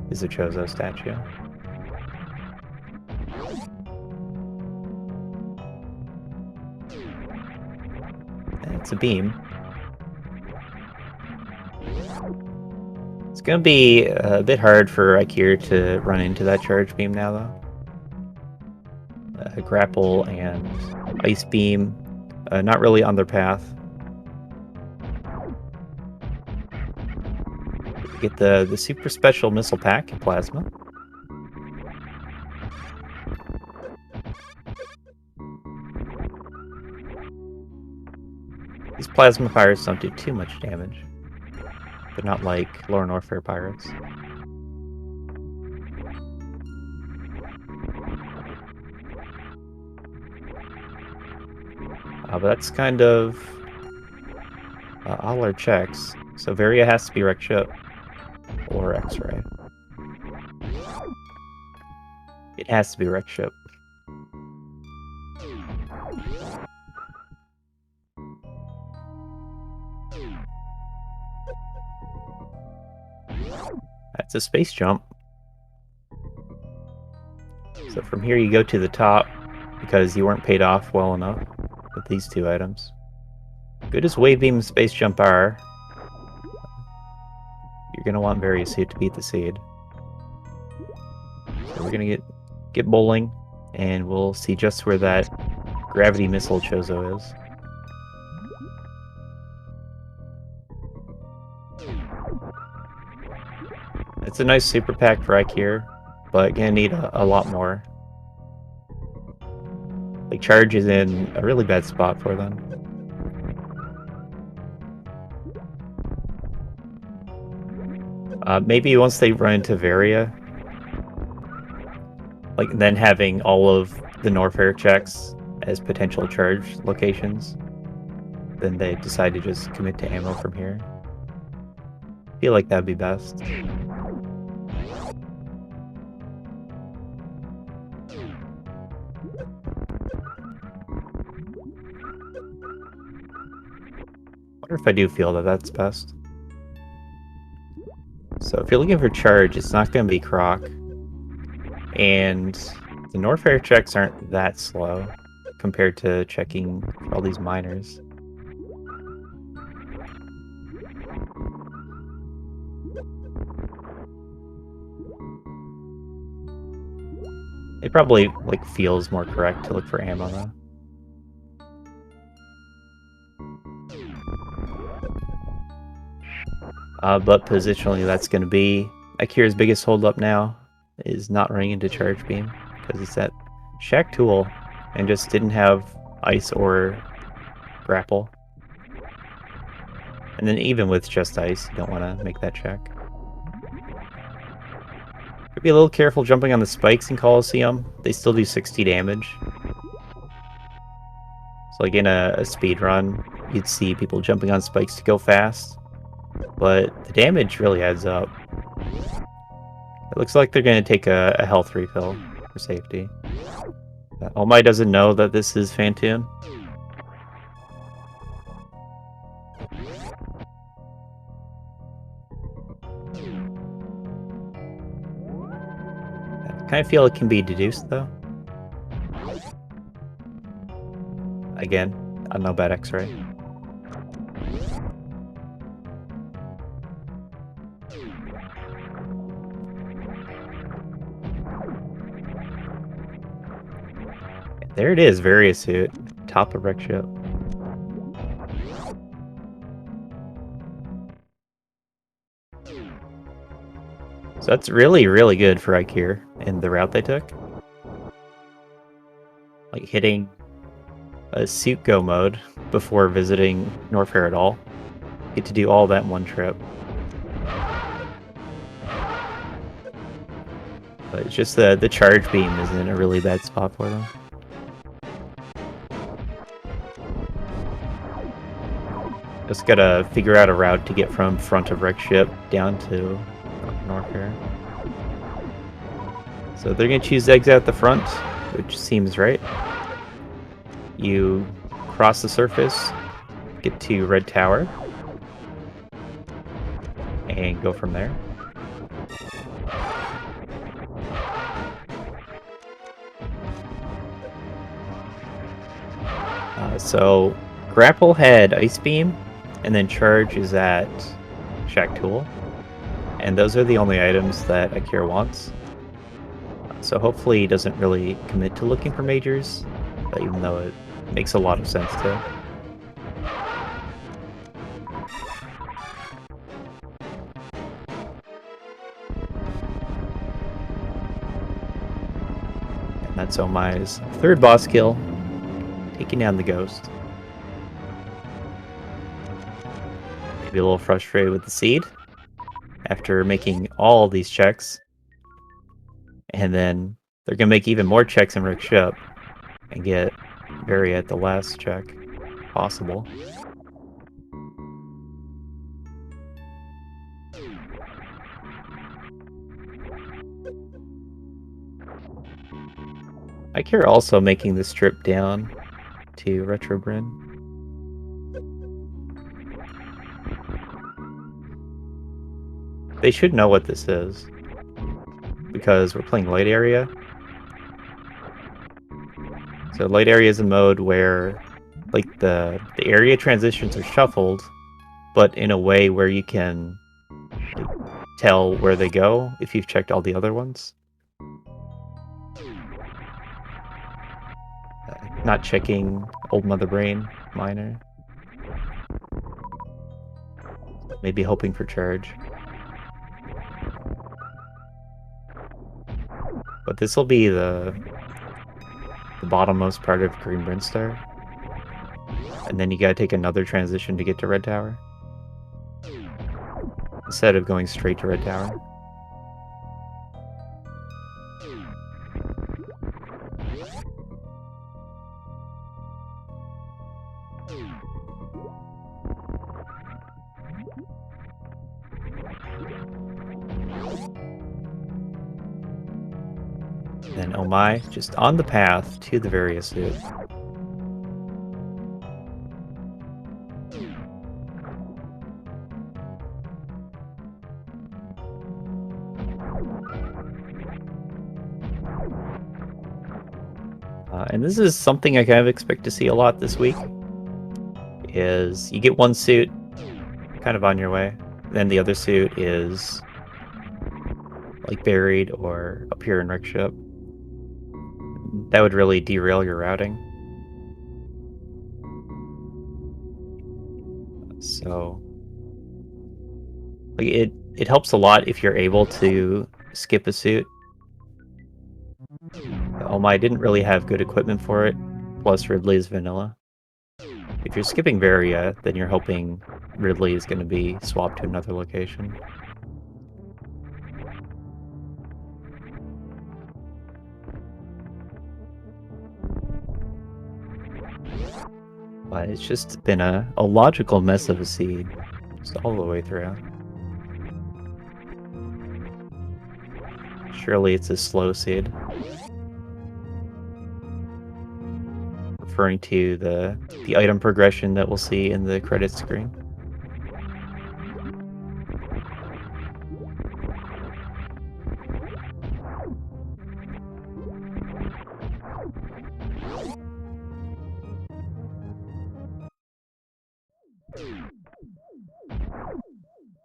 Speaker 1: Is a Chozo statue. It's a beam. It's going to be a bit hard for Eykir to run into that charge beam now, though. Grapple and Ice Beam, not really on their path. Get the super special missile pack in Plasma. These Plasma Pirates don't do too much damage. They're not like Lower Norfair Pirates. But that's kind of all our checks. So Varia has to be Wreck Ship or X-Ray. It has to be Wreck Ship. That's a space jump. So from here you go to the top because you weren't paid off well enough with these two items. Good as Wave Beam and Space Jump are, you're going to want Varia Suit to beat the Seed. So we're going to get bowling, and we'll see just where that Gravity Missile Chozo is. It's a nice super pack for Eykir, but gonna need a lot more. Like, Charge is in a really bad spot for them. Maybe once they run into Varia, like, then having all of the Norfair checks as potential charge locations, then they decide to just commit to ammo from here. I feel like that'd be best. Wonder if I do feel that that's best. So if you're looking for charge, it's not going to be Croc. And the Norfair checks aren't that slow compared to checking for all these miners. It probably like feels more correct to look for ammo though. But positionally, that's going to be Eykir's biggest holdup now, is not running into Charge Beam, because it's that Shack Tool, and just didn't have Ice or Grapple. And then even with just Ice, you don't want to make that check. Be a little careful jumping on the spikes in Coliseum. They still do 60 damage. So like in a speed run, you'd see people jumping on spikes to go fast. But the damage really adds up. It looks like they're going to take a health refill for safety. Ommy doesn't know that this is Fantoon. I kind of feel it can be deduced though. Again, I don't know about X-Ray. There it is, various suit. Top of wreck ship. So that's really, really good for Eykir in the route they took. Like hitting a suit go mode before visiting Norfair at all. Get to do all that in one trip. But it's just the charge beam is in a really bad spot for them. Just gotta figure out a route to get from front of wreck ship down to Norfair. So they're gonna choose exit at the front, which seems right. You cross the surface, get to Red Tower, and go from there. So grapple had Ice Beam, and then charge is at Shack Tool. And those are the only items that Eykir wants. So hopefully he doesn't really commit to looking for majors, even though it makes a lot of sense to. And that's Ommy's third boss kill, taking down the ghost. Maybe a little frustrated with the seed after making all these checks. And then they're going to make even more checks in Rick Ship and get Barry at the last check possible. Eykir also making this trip down to Retro Bryn. They should know what this is, because we're playing light area. So light area is a mode where like the area transitions are shuffled, but in a way where you can tell where they go if you've checked all the other ones. Not checking Old Mother Brain minor. Maybe hoping for charge. But this will be the bottommost part of Green Brinstar. And then you gotta take another transition to get to Red Tower. Instead of going straight to Red Tower. Then oh my, just on the path to the various suit. And this is something I kind of expect to see a lot this week, is you get one suit kind of on your way, then the other suit is like buried or up here in wreck ship. That would really derail your routing. So like it helps a lot if you're able to skip a suit. Oh my, didn't really have good equipment for it, plus Ridley is vanilla. If you're skipping Varia, then you're hoping Ridley is going to be swapped to another location. But it's just been a logical mess of a seed, just all the way through. Surely it's a slow seed. Referring to the item progression that we'll see in the credits screen.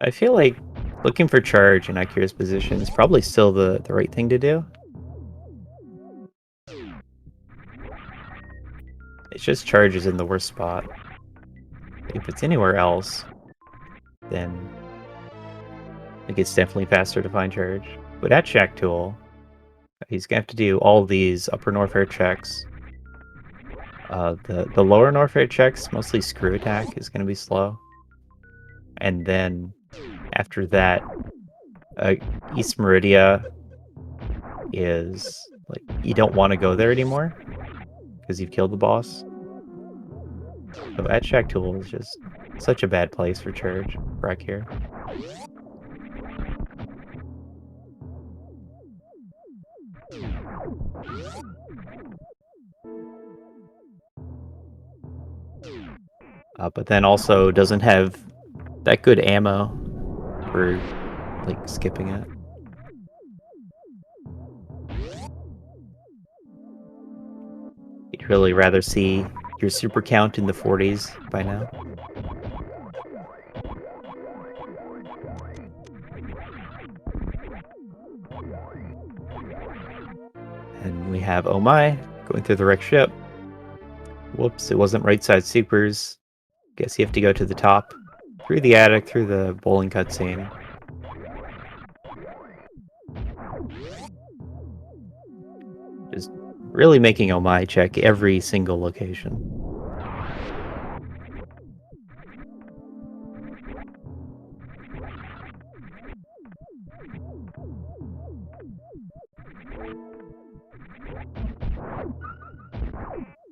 Speaker 1: I feel like looking for charge in Eykir's position is probably still the right thing to do. It's just charge is in the worst spot. If it's anywhere else, then like it's definitely faster to find charge. But at Shack Tool, he's gonna have to do all these upper Norfair checks. The lower Norfair checks, mostly screw attack, is gonna be slow. And then after that, East Meridia is like you don't want to go there anymore because you've killed the boss. So at Shack Tool is just such a bad place for charge for Eykir. But then also doesn't have that good ammo for like skipping it. You'd really rather see your super count in the 40s by now. And we have Oh My going through the wrecked ship. Whoops, it wasn't right side supers. Guess you have to go to the top, through the attic, through the bowling cutscene. Just really making Oh My check every single location.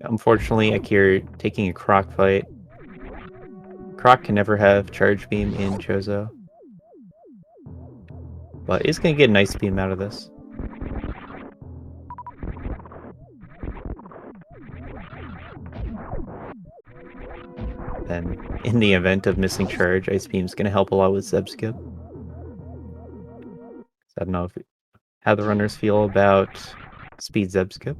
Speaker 1: Unfortunately, Eykir taking a Croc fight. Croc can never have Charge Beam in Chozo. But is going to get an Ice Beam out of this. Then, in the event of missing Charge, Ice Beam is going to help a lot with Zeb Skip. I don't know how the runners feel about Speed Zeb Skip.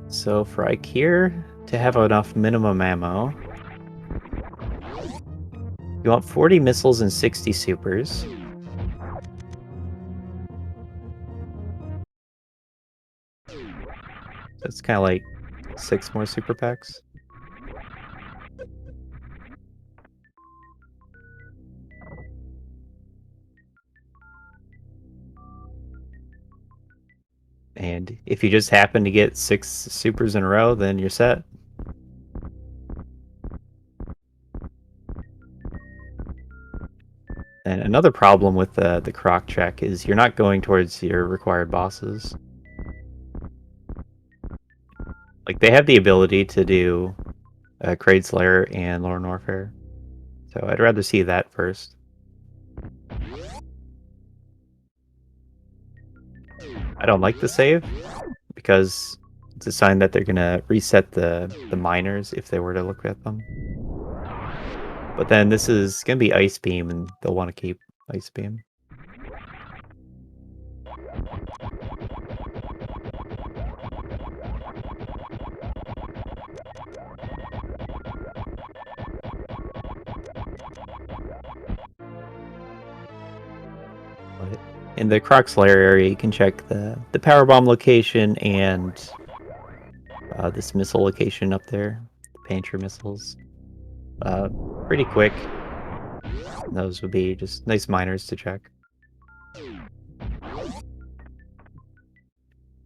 Speaker 1: So for Eykir to have enough minimum ammo, you want 40 missiles and 60 supers. So it's kind of like 6 more super packs. And if you just happen to get 6 supers in a row, then you're set. And another problem with the Croc check is you're not going towards your required bosses. Like, they have the ability to do Kraid Slayer and Lorne Warfare. So I'd rather see that first. I don't like the save, because it's a sign that they're gonna reset the miners if they were to look at them. But then this is gonna be Ice Beam, and they'll want to keep Ice Beam. But in the Croc Slayer area, you can check the power bomb location and this missile location up there, the Panther missiles. Pretty quick. Those would be just nice miners to check.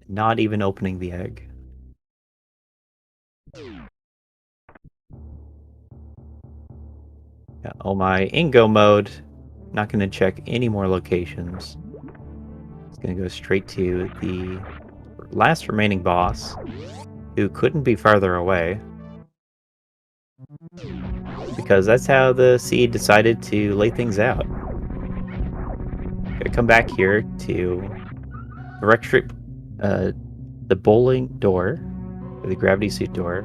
Speaker 1: Not even opening the egg. Yeah, oh my, in go mode. Not going to check any more locations. It's going to go straight to the last remaining boss, who couldn't be farther away, because that's how the seed decided to lay things out. Gonna come back here to the wreck strip, the bowling door, or the gravity suit door,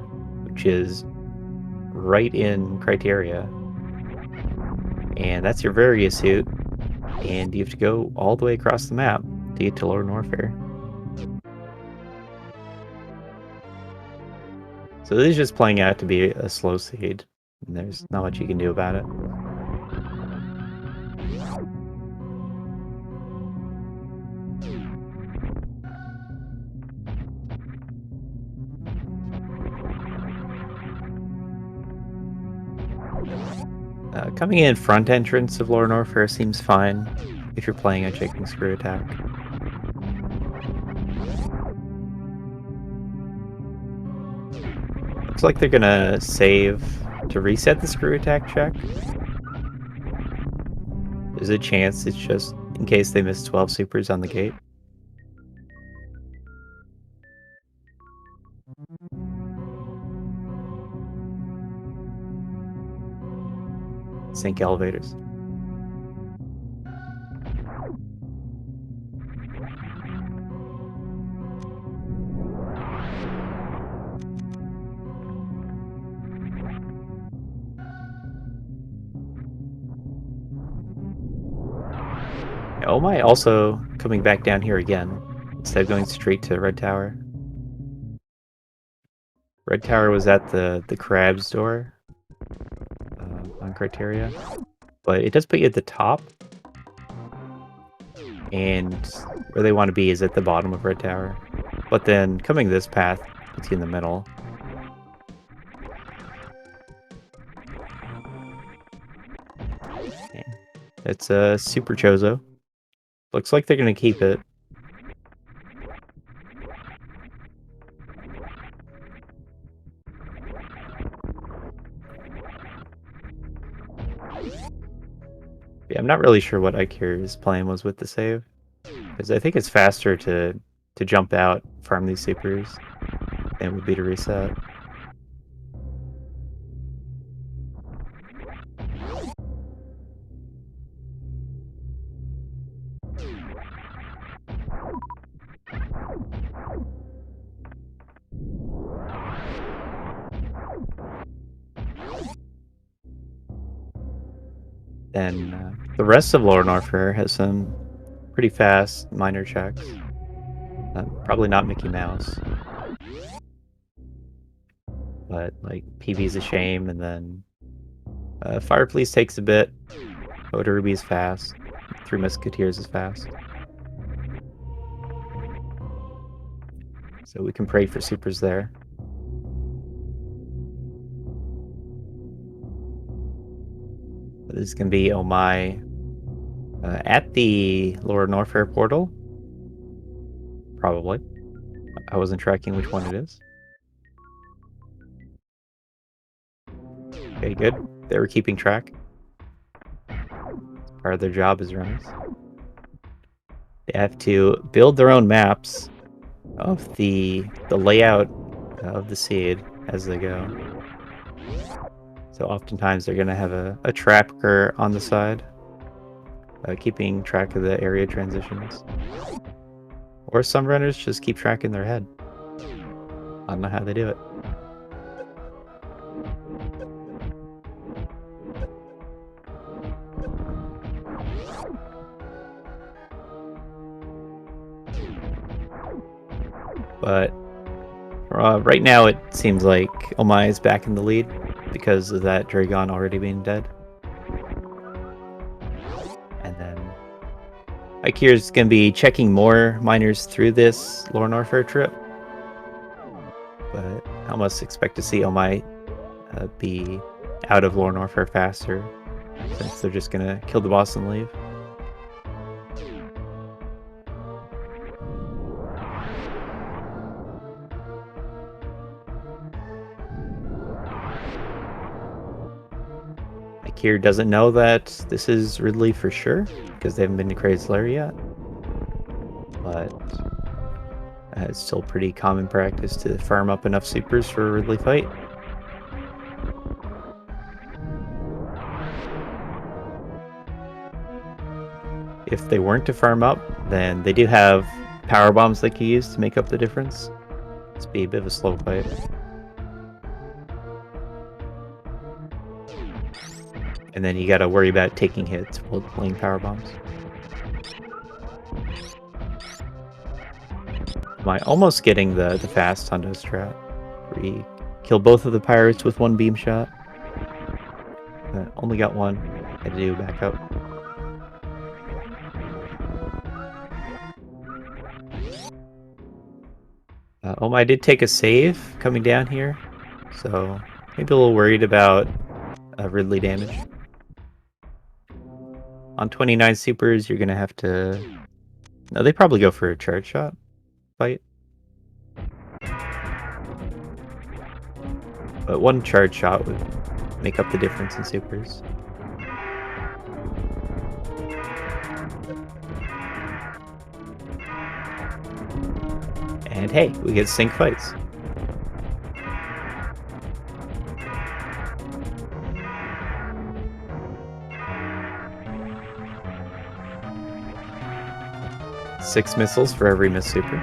Speaker 1: which is right in Criteria. And that's your Varia suit, and you have to go all the way across the map to get to Lord Norfair. So this is just playing out to be a slow seed, and there's not much you can do about it. Coming in front entrance of Lore Norfair seems fine if you're playing a chicken screw attack. Looks like they're gonna save to reset the screw attack check. There's a chance it's just in case they miss 12 supers on the gate. Sync elevators. Ommy also coming back down here again, instead of going straight to Red Tower. Red Tower was at the crab's door on Criteria, but it does put you at the top, and where they want to be is at the bottom of Red Tower. But then coming this path puts you in the middle. Okay. It's a Super Chozo. Looks like they're going to keep it. Yeah, I'm not really sure what Eykir's plan was with the save, because I think it's faster to jump out, farm these supers, than it would be to reset. Then the rest of Lore Norfair has some pretty fast minor checks. Probably not Mickey Mouse, but like PB's a shame, and then Fire Police takes a bit. Oda Ruby is fast. Three Musketeers is fast. So we can pray for supers there. This is going to be Ommy at the Lore Norfair portal. Probably. I wasn't tracking which one it is. Okay, good. They were keeping track. Part of their job as runners. They have to build their own maps of the layout of the seed as they go. So oftentimes they're going to have a tracker on the side, keeping track of the area transitions. Or some runners just keep track in their head. I don't know how they do it. But right now it seems like Ommy is back in the lead because of that Dragon already being dead. And then Eykir is going to be checking more miners through this Lore Norfair trip. But I almost expect to see Ommy be out of Lore Norfair faster, since they're just going to kill the boss and leave. Eykir doesn't know that this is Ridley for sure, because they haven't been to Kraid's Lair yet. But it's still pretty common practice to farm up enough supers for a Ridley fight. If they weren't to farm up, then they do have power bombs they can use to make up the difference. It's be a bit of a slow fight. And then you gotta worry about taking hits while playing power bombs. Am I almost getting the fast Hundo strat, where you kill both of the pirates with one beam shot? Only got one. Had to do backup. I did take a save coming down here, so maybe a little worried about Ridley damage. On 29 supers, you're gonna have to... No, they probably go for a charge shot fight. But one charge shot would make up the difference in supers. And hey, we get sync fights. Six missiles for every miss super.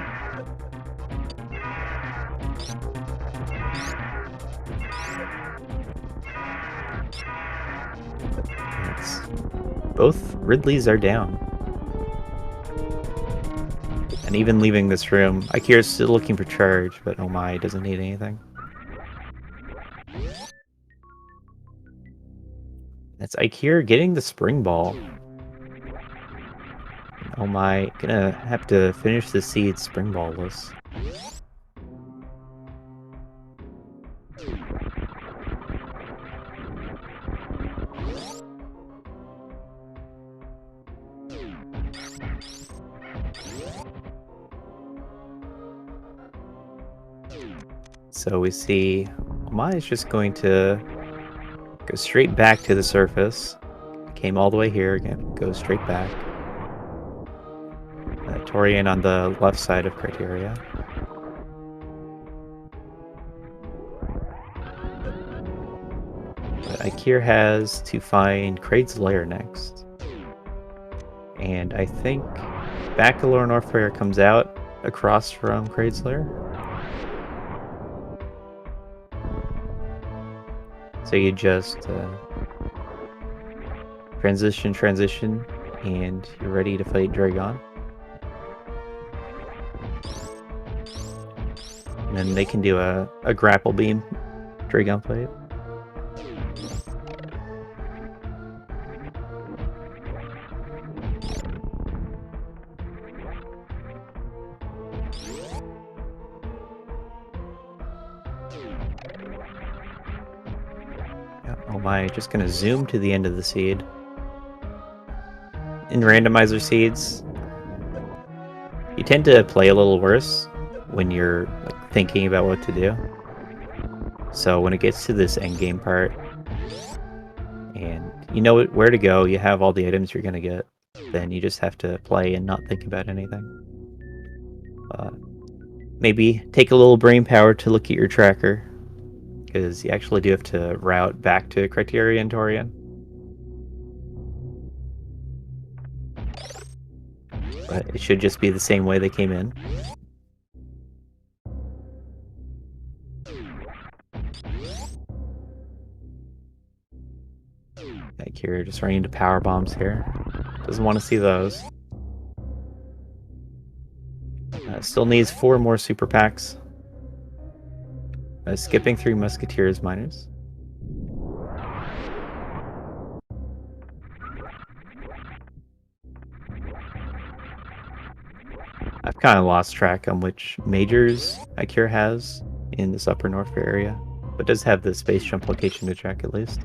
Speaker 1: Both Ridleys are down. And even leaving this room, Eykir is still looking for charge, but Ommy doesn't need anything. That's Eykir getting the spring ball. Ommy gonna have to finish the seed spring ball-less. So we see Ommy is just going to go straight back to the surface. Came all the way here again, go straight back. Torian on the left side of Criteria. But Eykir has to find Kraid's lair next. And I think Bacalor Norfair comes out across from Kraid's lair. So you just transition, and you're ready to fight Dragon. And then they can do a grapple beam Dragon fight. Ommy just gonna zoom to the end of the seed. In randomizer seeds, you tend to play a little worse when you're like, thinking about what to do. So when it gets to this endgame part, and you know where to go, you have all the items you're gonna get, then you just have to play and not think about anything. Maybe take a little brain power to look at your tracker, because you actually do have to route back to Criteria and Torian. But it should just be the same way they came in. Eykir just running into power bombs here. Doesn't want to see those. Still needs 4 more super packs. Skipping through Musketeers miners. I've kind of lost track on which majors Eykir has in this upper north area, but does have the space jump location to check at least.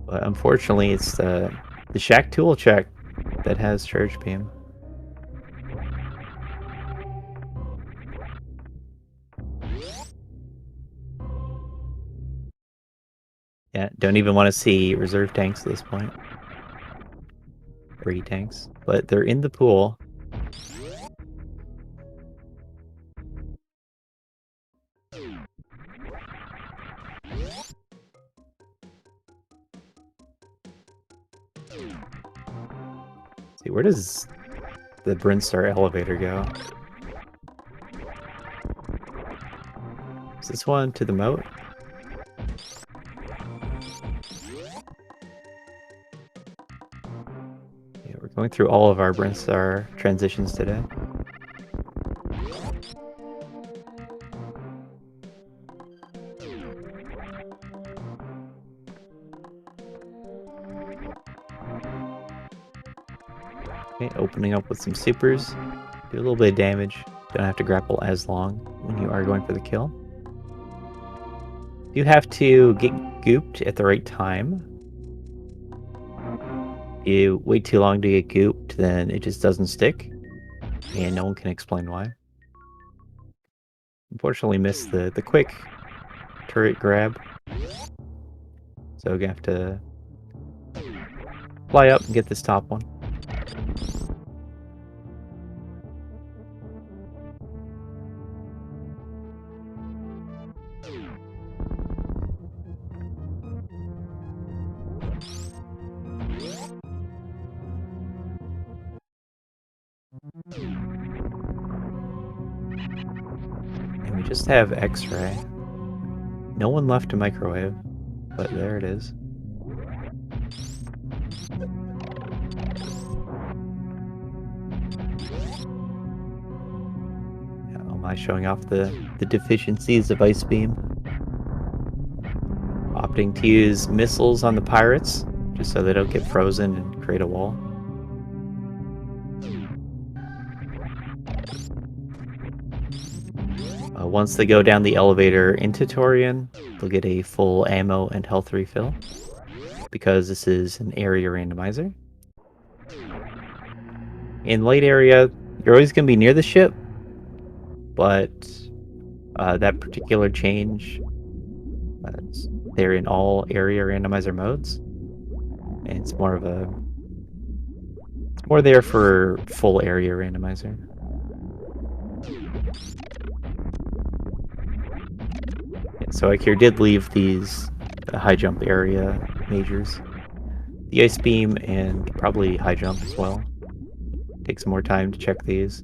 Speaker 1: But unfortunately, it's the Shack tool check that has charge beam. Yeah, don't even want to see reserve tanks at this point. Or E-tanks. But they're in the pool. See, where does the Brinstar elevator go? Is this one to the moat? Yeah, we're going through all of our Brinstar transitions today. Okay, opening up with some supers. Do a little bit of damage. Don't have to grapple as long when you are going for the kill. You have to get gooped at the right time. If you wait too long to get gooped, then it just doesn't stick. And no one can explain why. Unfortunately missed the quick turret grab. So we're gonna have to fly up and get this top one. And we just have X-ray. No one left to microwave, but there it is. Am I showing off the deficiencies of Ice Beam? Opting to use missiles on the pirates, just so they don't get frozen and create a wall. Once they go down the elevator into Torian, they'll get a full ammo and health refill, because this is an area randomizer. In light area, you're always going to be near the ship, but that particular change, they're in all area randomizer modes, and it's more there for full area randomizer. Yeah, so Eykir did leave these high jump area majors. The ice beam and probably high jump as well. Take some more time to check these.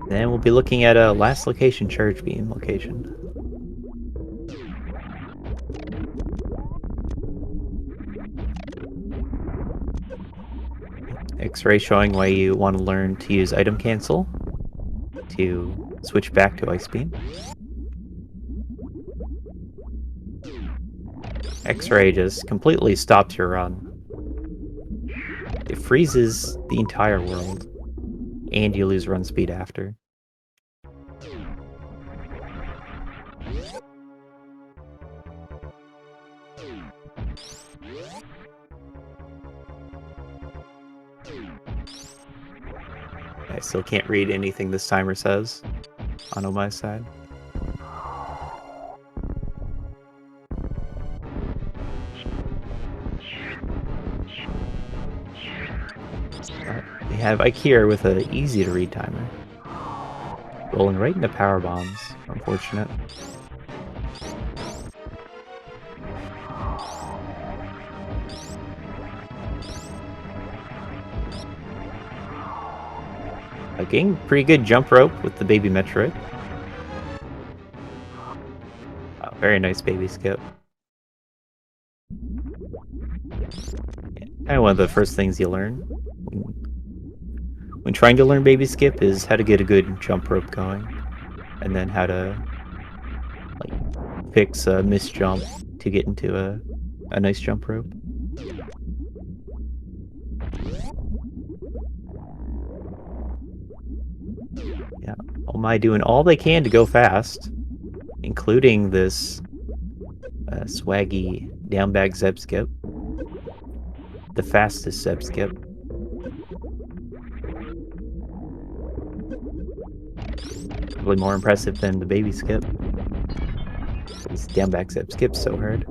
Speaker 1: Then we'll be looking at a last location, charge beam location. X-ray showing why you want to learn to use item cancel to switch back to ice beam. X-ray just completely stops your run. It freezes the entire world, and you lose run speed after. I still can't read anything this timer says on Ommy's side. We have Eykir with an easy to read timer. Rolling right into power bombs. Unfortunate. Getting pretty good jump rope with the baby Metroid. Very nice baby skip. Kind of one of the first things you learn when trying to learn baby skip is how to get a good jump rope going, and then how to fix a missed jump to get into a nice jump rope. Yeah, Ommy doing all they can to go fast, including this swaggy downbag Zeb skip. The fastest Zeb skip. Probably more impressive than the baby skip. This downback Zeb skip's so hard.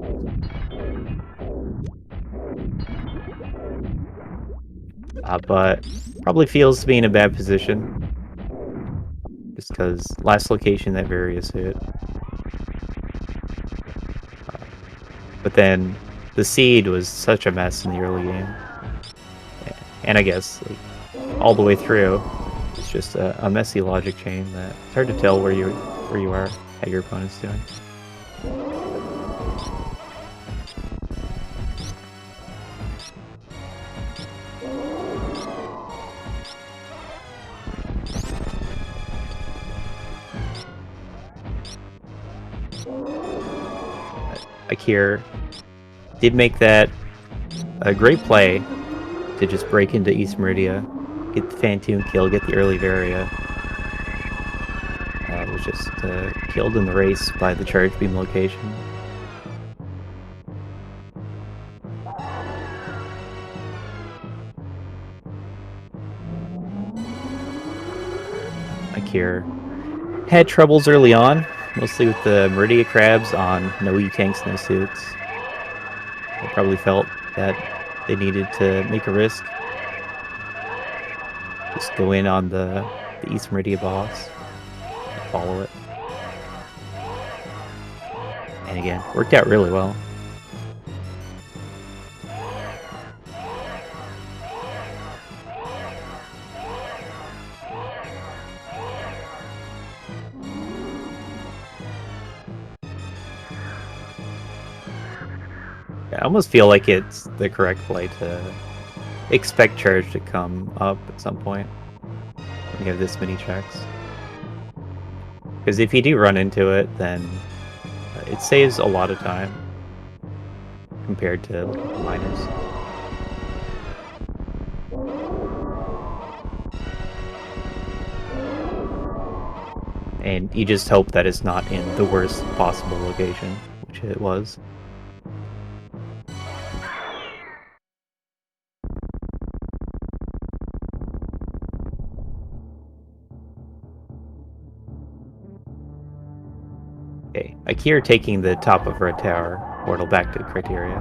Speaker 1: But probably feels to be in a bad position. Just because last location that Various hit. But then the seed was such a mess in the early game. And I guess all the way through, it's just a messy logic chain that it's hard to tell where you are, how your opponent's doing. Eykir did make that a great play to just break into East Meridia, get the Phantom kill, get the early Varia. Was just killed in the race by the charge beam location. Eykir had troubles early on, mostly with the Meridia crabs on no E-tanks, no suits. They probably felt that they needed to make a risk. Just go in on the East Meridia boss and follow it. And again, worked out really well. I almost feel like it's the correct play to expect charge to come up at some point when you have this many checks. Because if you do run into it, then it saves a lot of time compared to miners. And you just hope that it's not in the worst possible location, which it was. Okay, Eykir taking the top of Red Tower, portal back to Criteria.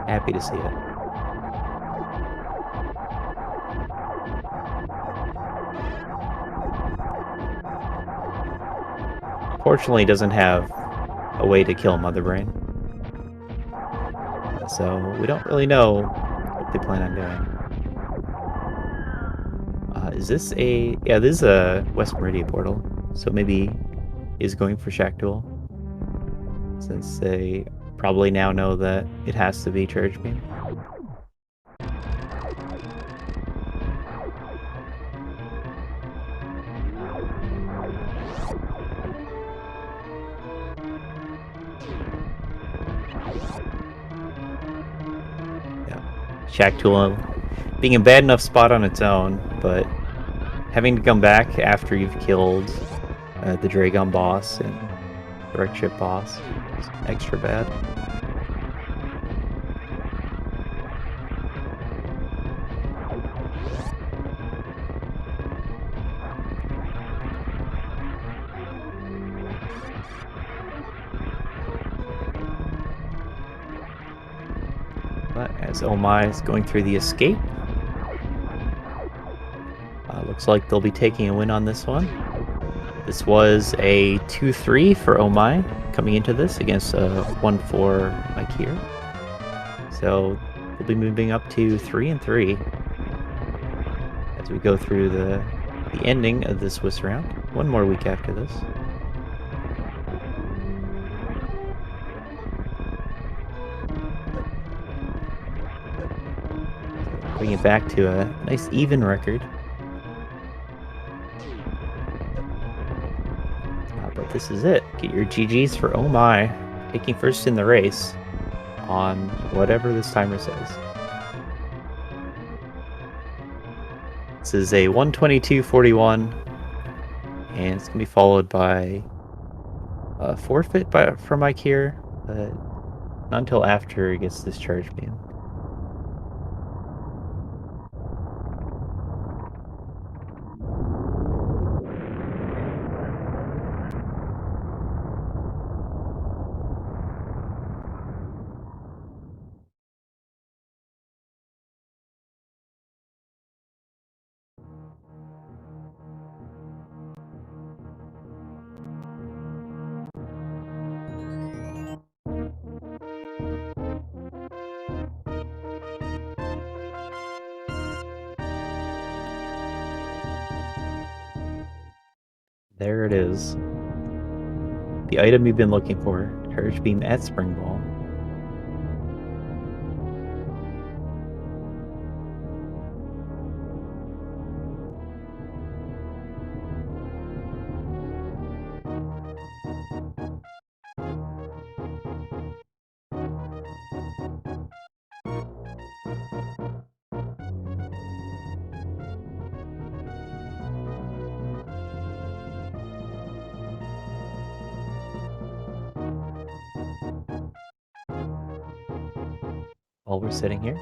Speaker 1: Happy to see it. Unfortunately, doesn't have a way to kill Mother Brain. So we don't really know what they plan on doing. Is this a... Yeah, this is a West Meridia portal. So maybe is going for Shack Duel. Since they probably now know that it has to be Charge Beam. Shack Tool being a bad enough spot on its own, but having to come back after you've killed the Dragon boss and the Wreck Ship boss is extra bad. But as Ommy is going through the escape, looks like they'll be taking a win on this one. This was a 2-3 for Ommy coming into this against a 1-4 Eykir. So we'll be moving up to 3-3 as we go through the ending of the Swiss round. One more week after this. Bring it back to a nice even record. But this is it. Get your GGs for Ommy, taking first in the race on whatever this timer says. This is a 122.41, and it's going to be followed by a forfeit from Eykir, but not until after he gets this charge beam. There it is. The item you've been looking for, Charge Beam at Spring Ball. while we're sitting here,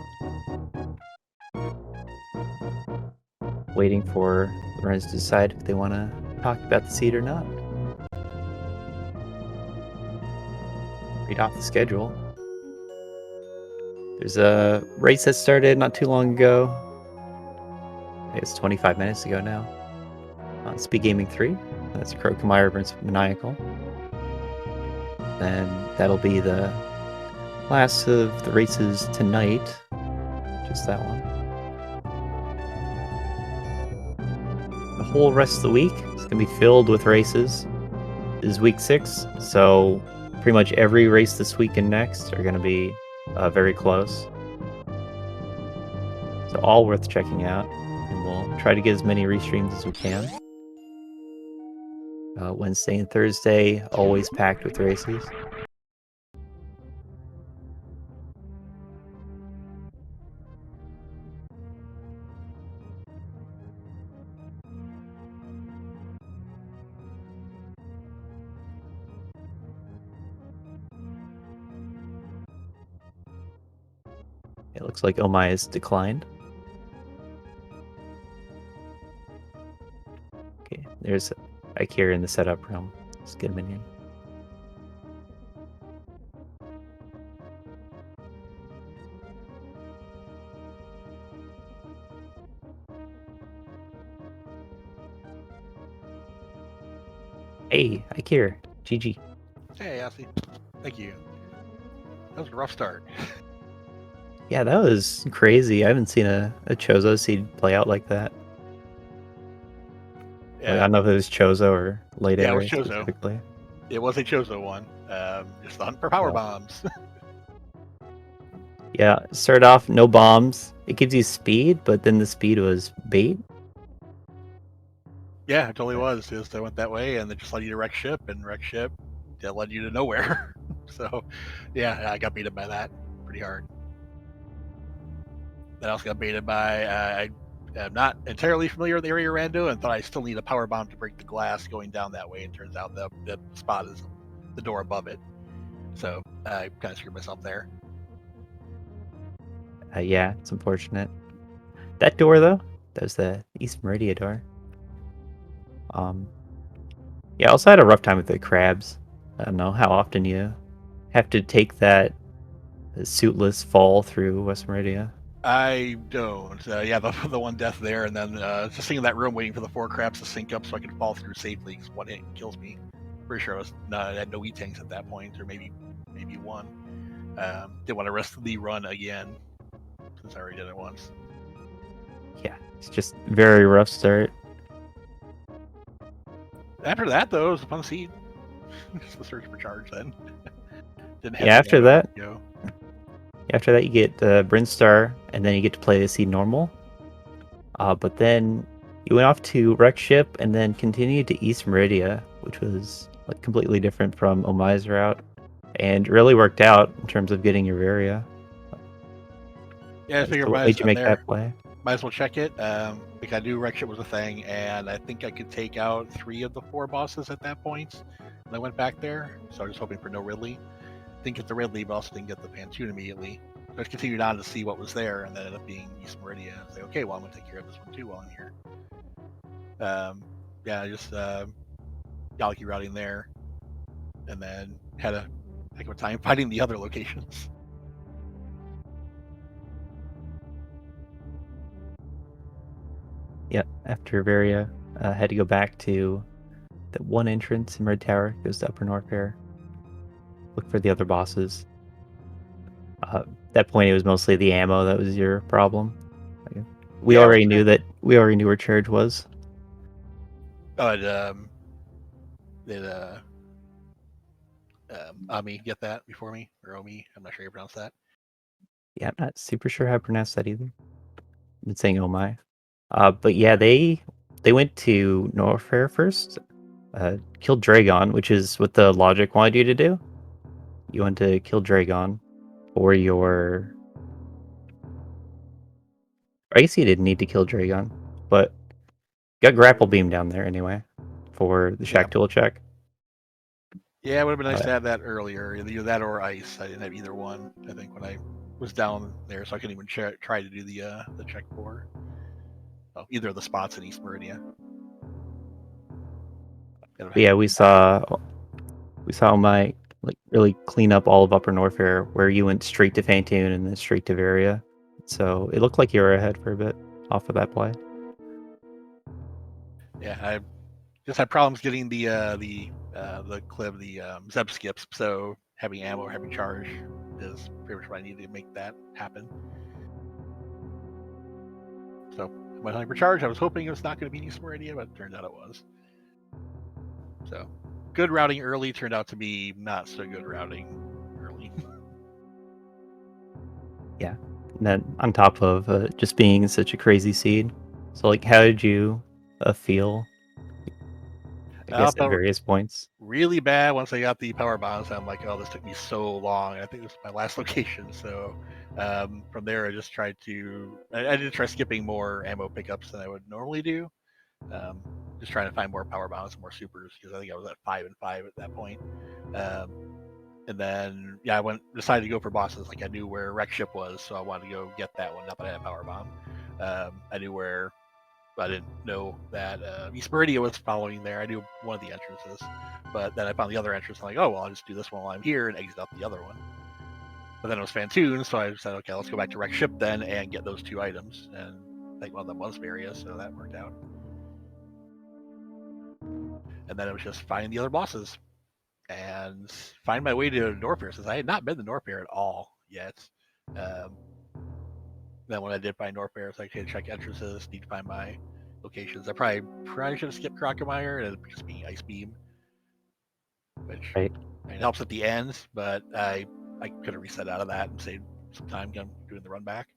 Speaker 1: waiting for the runners to decide if they want to talk about the seed or not. Read off the schedule. There's a race that started not too long ago. I guess 25 minutes ago now. On SpeedGaming 3. That's Croakmeyer versus Maniacal. Then that'll be the last of the races tonight. Just that one. The whole rest of the week is going to be filled with races. This is week 6, so pretty much every race this week and next are going to be very close. So all worth checking out, and we'll try to get as many restreams as we can. Wednesday and Thursday, always packed with races. It looks like Ommy has declined. Okay, there's Eykir in the setup room. Let's get him in here. Hey, Eykir. GG.
Speaker 2: Hey, Assy. Thank you. That was a rough start.
Speaker 1: Yeah, that was crazy. I haven't seen a Chozo seed play out like that.
Speaker 2: Yeah,
Speaker 1: I don't know if it was Chozo or late
Speaker 2: yeah, it
Speaker 1: area
Speaker 2: was Chozo.
Speaker 1: specifically.
Speaker 2: It was a Chozo one. Just the hunt for power bombs.
Speaker 1: Yeah, start off no bombs. It gives you speed, but then the speed was bait.
Speaker 2: Yeah, it totally was. Just I went that way, and it just led you to wreck ship, and wreck ship that led you to nowhere. So, yeah, I got beaten by that pretty hard. Then I also got baited by I am not entirely familiar with the area rando, and thought I still need a power bomb to break the glass going down that way. And turns out the spot is the door above it. So I kind of screwed myself there.
Speaker 1: Yeah, it's unfortunate. That door, though, that was the East Meridia door. Yeah, I also had a rough time with the crabs. I don't know how often you have to take that suitless fall through West Meridia.
Speaker 2: I don't. Yeah, the one death there, and then just sitting in that room waiting for the 4 crabs to sync up so I could fall through safely. Because one hit kills me. Pretty sure I had no E-tanks at that point, or maybe one. Didn't want to risk the run again since I already did it once.
Speaker 1: Yeah, it's just very rough start.
Speaker 2: After that, though, it was a fun seed. Just the search for charge then. Didn't have
Speaker 1: Yeah, after that,
Speaker 2: go.
Speaker 1: After that, you get Brinstar, and then you get to play the seed normal. But then you went off to Wreck Ship, and then continued to East Meridia, which was like completely different from Ommy's route, and really worked out in terms of getting your area.
Speaker 2: Yeah, I figured
Speaker 1: So what made you make that play?
Speaker 2: Might as well check it. Because I knew wreck ship was a thing, and I think I could take out 3 of the 4 bosses at that point. And I went back there, so I was hoping for no Ridley. Didn't get the Ridley, but also didn't get the Pantoon immediately. So I just continued on to see what was there, and then ended up being East Meridia. I was like, okay, well, I'm going to take care of this one too while I'm here. Yeah, just Galaxy routing there, and then had a heck of a time finding the other locations.
Speaker 1: Yeah, after Varia, had to go back to the one entrance in Red Tower, goes to Upper Norfair. Look for the other bosses. At that point, it was mostly the ammo that was your problem. We already knew where Charge was.
Speaker 2: Oh, did Ommy get that before me, or Omi? I'm not sure how you pronounce that.
Speaker 1: Yeah, I'm not super sure how to pronounce that either. I've been saying oh my. But yeah, they went to Norfair first, killed Dragon, which is what the logic wanted you to do. You want to kill Dragon for your... I guess you didn't need to kill Dragon, but you got Grapple Beam down there anyway for the Shack Tool check.
Speaker 2: Yeah, it would have been nice to have that earlier. Either that or Ice. I didn't have either one, I think, when I was down there, so I couldn't even try to do the check for either of the spots in East Meridia.
Speaker 1: But yeah, we saw my like really clean up all of Upper Norfair, where you went straight to Fantoon and then straight to Varia. So it looked like you were ahead for a bit off of that play.
Speaker 2: Yeah, I just had problems getting the clip, the Zeb skips. So having ammo, having charge is pretty much what I need to make that happen. So when I for charge, I was hoping it was not going to be East Meridia, but it turned out it was. So good routing early turned out to be not so good routing early.
Speaker 1: Yeah, and then on top of just being such a crazy seed. So like, how did you feel? I
Speaker 2: I
Speaker 1: guess at
Speaker 2: felt
Speaker 1: various points.
Speaker 2: really bad once I got the power bombs. I'm like, oh, this took me so long. I think this was my last location. So from there, I just tried to. I did try skipping more ammo pickups than I would normally do. Just trying to find more power bombs and more supers because I think I was at 5 and 5 at that point. Um, and then I decided to go for bosses. Like I knew where Wreck Ship was, so I wanted to go get that one. Not that I had a power bomb. I knew where. I didn't know that East Meridia was following there. I knew one of the entrances, but then I found the other entrance. I'm like, oh well, I'll just do this one while I'm here and exit out the other one. But then it was Fantoon, so I said, okay, let's go back to Wreck Ship then and get those 2 items. And I think one of them was Varia, so that worked out. And then it was just finding the other bosses and find my way to Norfair, since I had not been to Norfair at all yet. Then when I did find Norfair, it's like, hey, check entrances, need to find my locations. I probably should have skipped Crocomire and just being Ice Beam, which
Speaker 1: Right.
Speaker 2: it helps at the end, but I could have reset out of that and saved some time doing the run back.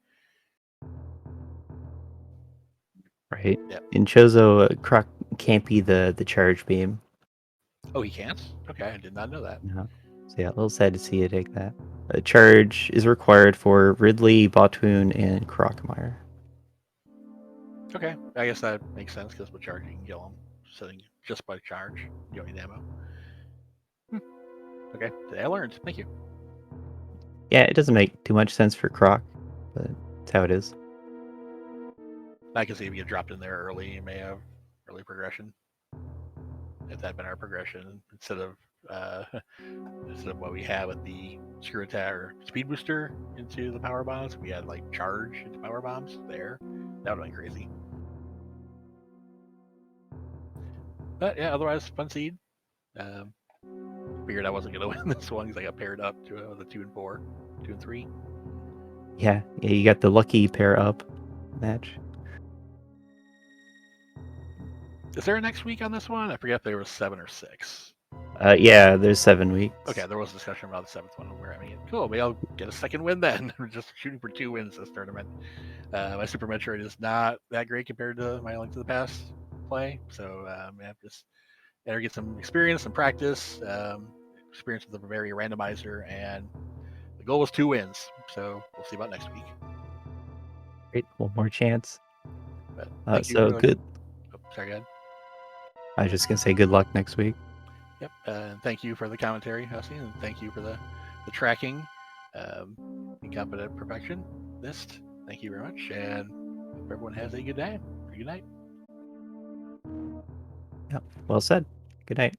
Speaker 1: Right.
Speaker 2: Yeah.
Speaker 1: In Chozo, Croc can't be the charge beam.
Speaker 2: Oh, he can't? Okay, I did not know that.
Speaker 1: No. So yeah, a little sad to see you take that. A charge is required for Ridley, Botwoon, and Crocomire.
Speaker 2: Okay, I guess that makes sense because with charge you can kill him sitting just by charge. You don't need ammo. Okay, today I learned. Thank you.
Speaker 1: Yeah, it doesn't make too much sense for Croc, but it's how it is.
Speaker 2: I can see if you dropped in there early, you may have early progression. If that had been our progression instead of what we had with the screw attack or speed booster into the power bombs, we had like charge into power bombs there. That would have been crazy. But yeah, otherwise fun seed. Figured I wasn't gonna win this one because I got paired up to the 2 and 4, 2 and 3.
Speaker 1: Yeah, you got the lucky pair up match.
Speaker 2: Is there a next week on this one? I forget if there was 7 or 6.
Speaker 1: Yeah, there's 7 weeks.
Speaker 2: Okay, there was a discussion about the 7th one where I mean, cool, maybe I'll get a second win then. We're just shooting for 2 wins this tournament. My Super Metroid is not that great compared to my Link to the Past play, so yeah, just gotta get some experience, some practice, experience with the Bavaria randomizer, and the goal was 2 wins. So we'll see about next week.
Speaker 1: Great, one more chance.
Speaker 2: But thank you.
Speaker 1: So good.
Speaker 2: Oh, sorry, go ahead.
Speaker 1: I was just gonna say good luck next week.
Speaker 2: Yep. Thank you for the commentary, Hussey, and thank you for the tracking. Incompetent perfection list. Thank you very much, and hope everyone has a good day. Good night.
Speaker 1: Yep. Well said. Good night.